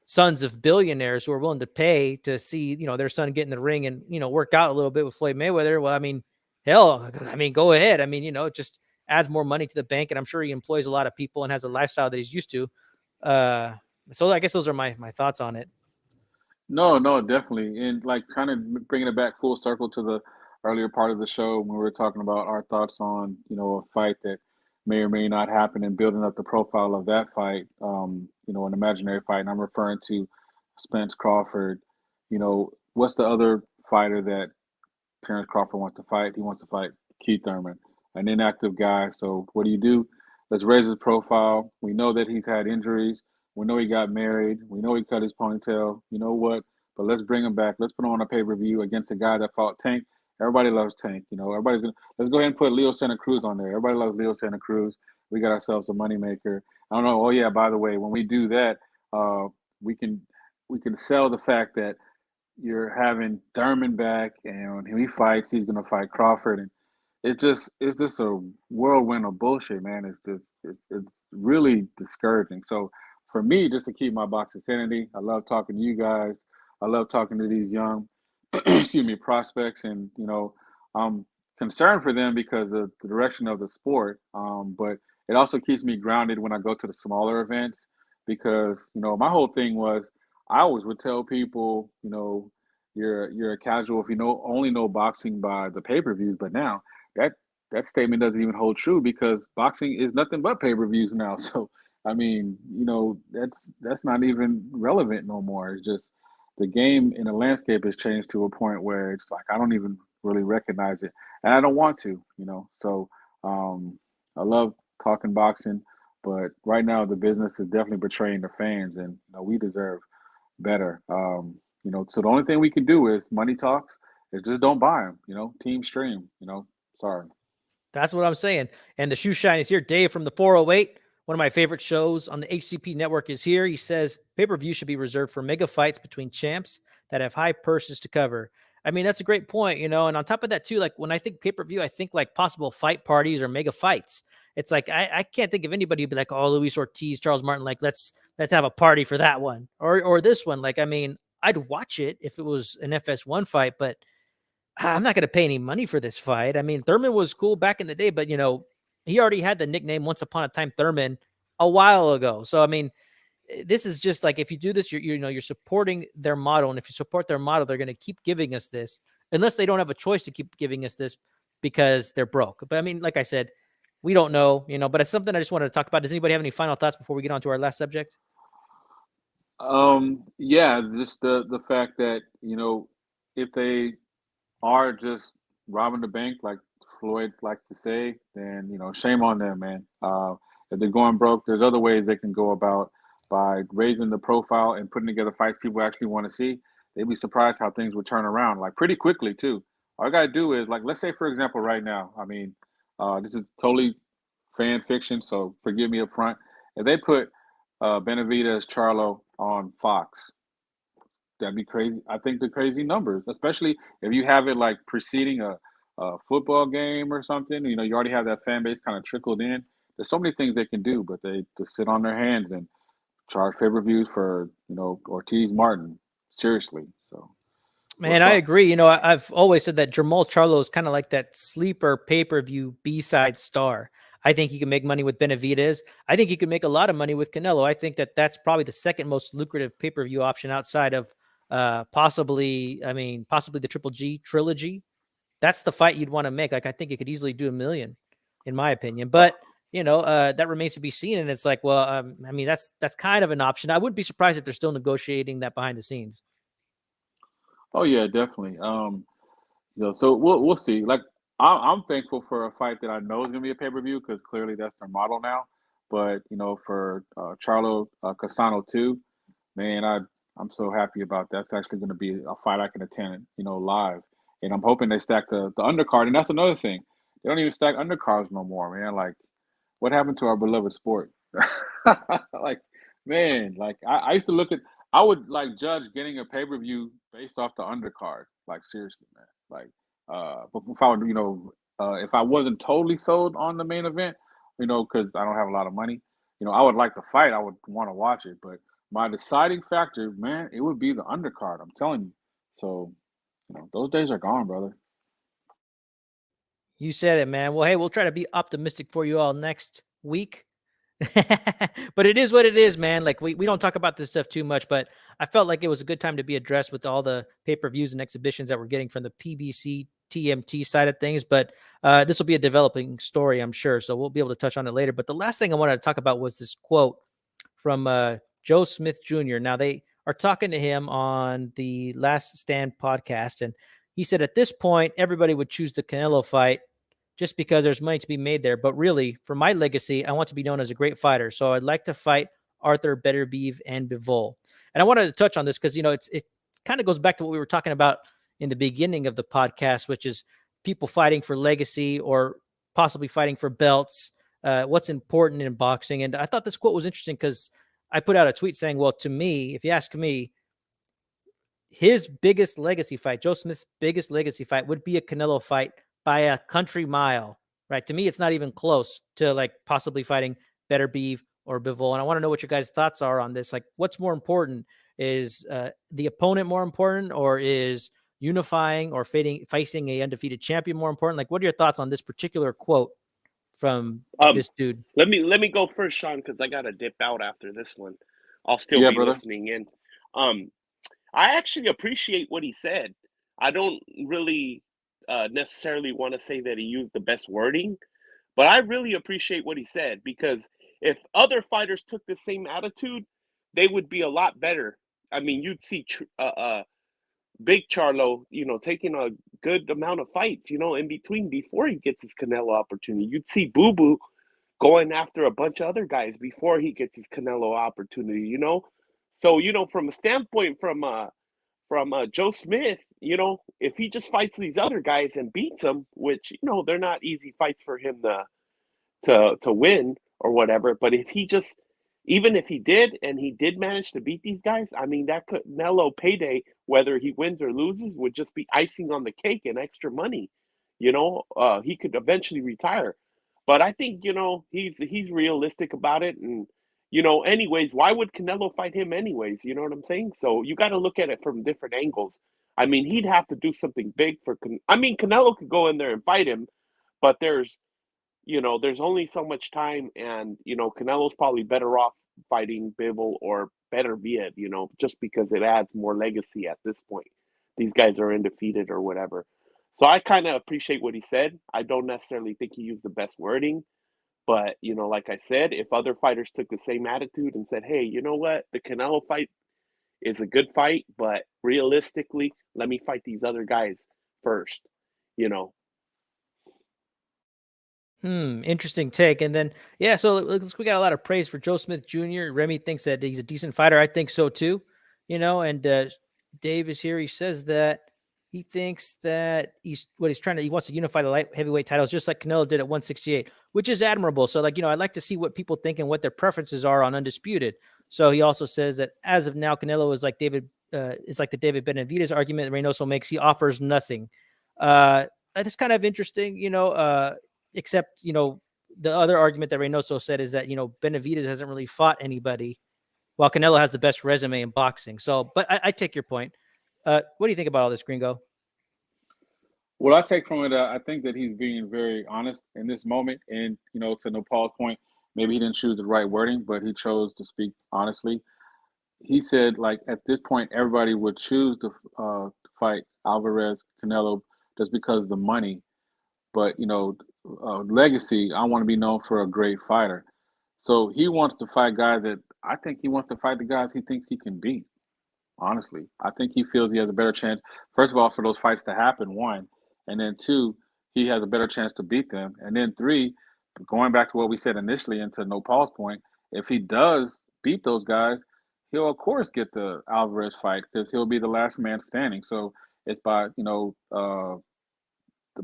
sons of billionaires who are willing to pay to see, their son get in the ring and, work out a little bit with Floyd Mayweather, well, I mean, hell, I mean, go ahead. I mean, it just adds more money to the bank, and I'm sure he employs a lot of people and has a lifestyle that he's used to. So I guess those are my thoughts on it. No, no, definitely. And like, kind of bringing it back full circle to the earlier part of the show when we were talking about our thoughts on, a fight that may or may not happen, and building up the profile of that fight, an imaginary fight. And I'm referring to Spence Crawford. What's the other fighter that Terence Crawford wants to fight? He wants to fight Keith Thurman, an inactive guy. So what do? Let's raise his profile. We know that he's had injuries. We know he got married. We know he cut his ponytail. You know what? But let's bring him back. Let's put him on a pay-per-view against a guy that fought Tank. Everybody loves Tank. Everybody's gonna. Let's go ahead and put Leo Santa Cruz on there. Everybody loves Leo Santa Cruz. We got ourselves a moneymaker. I don't know. Oh yeah, by the way, when we do that, we can sell the fact that you're having Thurman back, and when he fights, he's going to fight Crawford, and it's just a whirlwind of bullshit, man. It's really discouraging. So for me, just to keep my boxing sanity, I love talking to you guys. I love talking to these young, excuse me, prospects, and I'm concerned for them because of the direction of the sport. But it also keeps me grounded when I go to the smaller events because my whole thing was I always would tell people, you're a casual if you only know boxing by the pay-per-views, but now that that statement doesn't even hold true because boxing is nothing but pay-per-views now. So I mean, that's not even relevant no more. It's just the game in the landscape has changed to a point where it's like I don't even really recognize it, and I don't want to. So um, I love talking boxing, but right now the business is definitely betraying the fans, and we deserve better. So the only thing we can do is money talks. Is just don't buy them. Team stream. Sorry. That's what I'm saying. And the shoe shine is here. Dave from the 408, one of my favorite shows on the HCP network, is here. He says pay-per-view should be reserved for mega fights between champs that have high purses to cover. I mean, that's a great point, and on top of that too, like when I think pay-per-view, I think like possible fight parties or mega fights. It's like I can't think of anybody who'd be like, oh, Luis Ortiz, Charles Martin, like let's have a party for that one or this one. Like, I mean, I'd watch it if it was an FS1 fight, but I'm not going to pay any money for this fight. I mean, Thurman was cool back in the day, but he already had the nickname Once Upon a Time Thurman a while ago. So I mean, this is just like if you do this, you're supporting their model, and if you support their model, they're going to keep giving us this unless they don't have a choice to keep giving us this because they're broke. But I mean, like I said, we don't know, but it's something I just wanted to talk about. Does anybody have any final thoughts before we get on to our last subject? Yeah, just the fact that if they are just robbing the bank, like Floyd likes to say, then shame on them, man. If they're going broke, there's other ways they can go about by raising the profile and putting together fights people actually want to see. They'd be surprised how things would turn around, like pretty quickly too. All I gotta do is like, let's say for example, right now. I mean, this is totally fan fiction, so forgive me up front. If they put Benavidez Charlo on Fox, that'd be crazy. I think the crazy numbers, especially if you have it like preceding a football game or something. You already have that fan base kind of trickled in. There's so many things they can do, but they just sit on their hands and charge pay-per-views for Ortiz Martin. Seriously. So Man, what's I up? agree. I've always said that Jamal Charlo is kind of like that sleeper pay-per-view B-side star. I think he can make money with Benavidez. I think he could make a lot of money with Canelo. I think that that's probably the second most lucrative pay-per-view option outside of possibly the Triple G trilogy. That's the fight you'd want to make. Like, I think it could easily do 1 million, in my opinion. Oh, But that remains to be seen. And it's like, well, I mean, that's kind of an option. I wouldn't be surprised if they're still negotiating that behind the scenes. oh yeah, definitely. So we'll see. Like I'm thankful for a fight that I know is gonna be a pay-per-view because clearly that's their model now. But for Charlo Casano too, man, I'm so happy about that. That's actually going to be a fight I can attend, live. And I'm hoping they stack the undercard. And that's another thing. They don't even stack undercards no more, man. Like, what happened to our beloved sport? Like, man, like I used to look at, I would like judge getting a pay-per-view based off the undercard. Like, seriously, man. Like, but if I would, if I wasn't totally sold on the main event, because I don't have a lot of money, I would like the fight. I would want to watch it, but my deciding factor, man, it would be the undercard. I'm telling you. So, those days are gone, brother. You said it, man. Well, hey, we'll try to be optimistic for you all next week. But it is what it is, man. Like we don't talk about this stuff too much, but I felt like it was a good time to be addressed with all the pay-per-views and exhibitions that we're getting from the PBC TMT side of things. But this will be a developing story, I'm sure. So we'll be able to touch on it later. But the last thing I wanted to talk about was this quote from Joe Smith Jr. Now they are talking to him on the Last Stand podcast, and he said at this point everybody would choose the Canelo fight just because there's money to be made there. But really, for my legacy, I want to be known as a great fighter. So I'd like to fight Arthur Beterbiev and Bivol. And I wanted to touch on this because, it kind of goes back to what we were talking about in the beginning of the podcast, which is people fighting for legacy or possibly fighting for belts, what's important in boxing. And I thought this quote was interesting because I put out a tweet saying, well, to me, if you ask me, his biggest legacy fight, Joe Smith's biggest legacy fight would be a Canelo fight by a country mile, right? To me, it's not even close to like possibly fighting Beterbiev or Bivol. And I want to know what your guys' thoughts are on this. Like, what's more important? Is the opponent more important, or is unifying or facing a undefeated champion more important? Like, what are your thoughts on this particular quote from this dude? Let me go first, Sean, because I gotta dip out after this one. I'll still Yeah, be brother. listening in. I actually appreciate what he said. I don't really necessarily want to say that he used the best wording, but I really appreciate what he said, because if other fighters took the same attitude, they would be a lot better. I mean, you'd see Big Charlo, taking a good amount of fights, in between before he gets his Canelo opportunity. You'd see Boo Boo going after a bunch of other guys before he gets his Canelo opportunity. So, from a standpoint from Joe Smith, if he just fights these other guys and beats them, which, they're not easy fights for him to win or whatever. But even if he did, and he did manage to beat these guys, I mean, that Canelo payday, whether he wins or loses, would just be icing on the cake and extra money. He could eventually retire. But I think, he's realistic about it. And, anyways, why would Canelo fight him anyways? You know what I'm saying? So you got to look at it from different angles. I mean, he'd have to do something big Canelo could go in there and fight him, but there's only so much time, and, Canelo's probably better off fighting Bivol or Beterbiev, just because it adds more legacy at this point. These guys are undefeated or whatever. So I kind of appreciate what he said. I don't necessarily think he used the best wording, but, like I said, if other fighters took the same attitude and said, hey, you know what, the Canelo fight is a good fight, but realistically, let me fight these other guys first, Interesting take. And then, yeah, so we got a lot of praise for Joe Smith Jr. Remy thinks that he's a decent fighter. I think so too, and Dave is here. He says that he thinks that he wants to unify the light heavyweight titles, just like Canelo did at 168, which is admirable. So like, I'd like to see what people think and what their preferences are on Undisputed. So he also says that as of now, Canelo is like the David Benavidez argument that Reynoso makes. He offers nothing. That's kind of interesting, except, the other argument that Reynoso said is that, Benavidez hasn't really fought anybody, while Canelo has the best resume in boxing. So, but I take your point. What do you think about all this, Gringo? What I take from it, I think that he's being very honest in this moment. And, to Nepal's point, maybe he didn't choose the right wording, but he chose to speak honestly. He said, like, at this point, everybody would choose to fight Alvarez, Canelo, just because of the money. But, legacy, I want to be known for a great fighter. So he wants to fight guys that I think he wants to fight the guys he thinks he can beat. Honestly, I think he feels he has a better chance. First of all, for those fights to happen, one, and then two, he has a better chance to beat them. And then three, going back to what we said initially, and to No Paul's point, if he does beat those guys, he'll of course get the Alvarez fight because he'll be the last man standing. So it's by the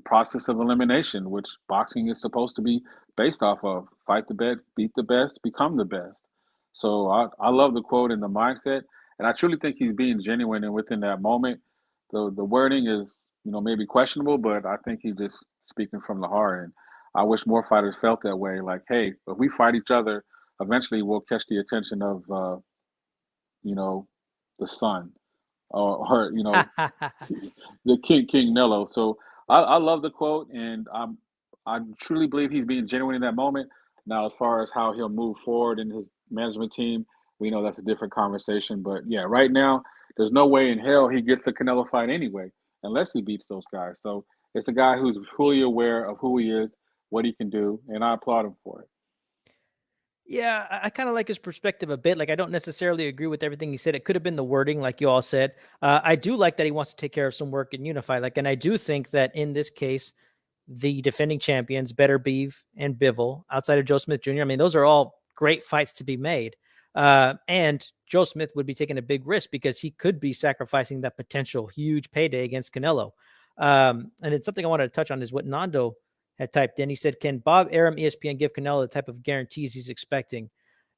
process of elimination, which boxing is supposed to be based off of: fight the best, beat the best, become the best. So I love the quote and the mindset, and I truly think he's being genuine and within that moment. The wording is maybe questionable, but I think he's just speaking from the heart. And I wish more fighters felt that way. Like, hey, if we fight each other, eventually we'll catch the attention of the sun, or the King Nello. So I love the quote, and I truly believe he's being genuine in that moment. Now, as far as how he'll move forward in his management team, we know that's a different conversation. But yeah, right now, there's no way in hell he gets the Canelo fight anyway, unless he beats those guys. So it's a guy who's fully aware of who he is, what he can do, and I applaud him for it. Yeah, I kind of like his perspective a bit. Like, I don't necessarily agree with everything he said. It could have been the wording, like you all said. I do like that he wants to take care of some work and unify. Like, and I do think that in this case, the defending champions, Beterbiev and Bivol, outside of Joe Smith Jr., I mean, those are all great fights to be made. And Joe Smith would be taking a big risk because he could be sacrificing that potential huge payday against Canelo. And then something I wanted to touch on is what Nando had typed in. He said, can Bob Arum, ESPN, give Canelo the type of guarantees he's expecting?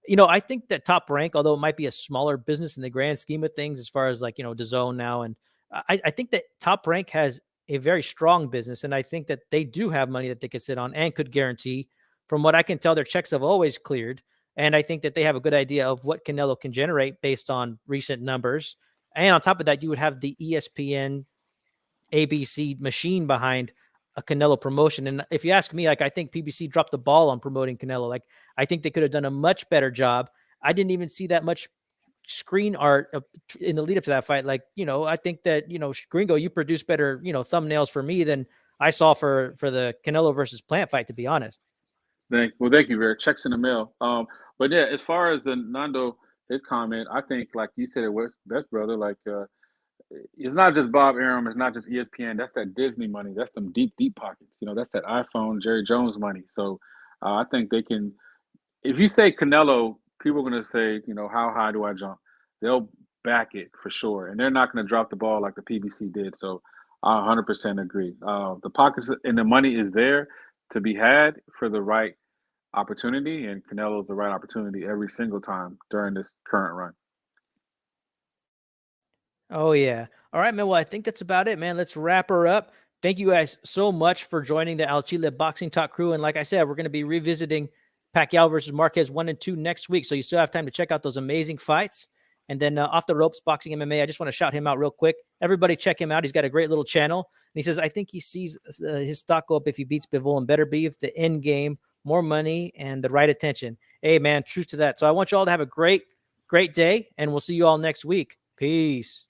I think that Top Rank, although it might be a smaller business in the grand scheme of things, as far as like, DAZN now, and I think that Top Rank has a very strong business. And I think that they do have money that they could sit on and could guarantee. From what I can tell, their checks have always cleared. And I think that they have a good idea of what Canelo can generate based on recent numbers. And on top of that, you would have the ESPN ABC machine behind a Canelo promotion. And if you ask me, like, I think PBC dropped the ball on promoting Canelo. Like, I think they could have done a much better job. I didn't even see that much screen art in the lead up to that fight. Like, I think that, Gringo, you produced better, thumbnails for me than I saw for the Canelo versus Plant fight, to be honest. Thank you, Rick. Checks in the mail. But yeah, as far as the Nando, his comment, I think, like you said, it was best, brother. Like, it's not just Bob Arum, it's not just ESPN. That's that Disney money. That's them deep, deep pockets. That's that iPhone, Jerry Jones money. So I think they can. If you say Canelo, people are going to say, how high do I jump? They'll back it for sure, and they're not going to drop the ball like the PBC did. So I 100% agree. The pockets and the money is there to be had for the right opportunity, and Canelo's the right opportunity every single time during this current run. Oh, yeah. All right, man. Well, I think that's about it, man. Let's wrap her up. Thank you guys so much for joining the Al Chile Boxing Talk crew. And like I said, we're going to be revisiting Pacquiao versus Marquez 1 and 2 next week. So you still have time to check out those amazing fights. And then Off the Ropes Boxing MMA, I just want to shout him out real quick. Everybody check him out. He's got a great little channel. And he says, I think he sees his stock go up if he beats Bivol, and better be if the end game, more money, and the right attention. Hey, man, truth to that. So I want you all to have a great, great day, and we'll see you all next week. Peace.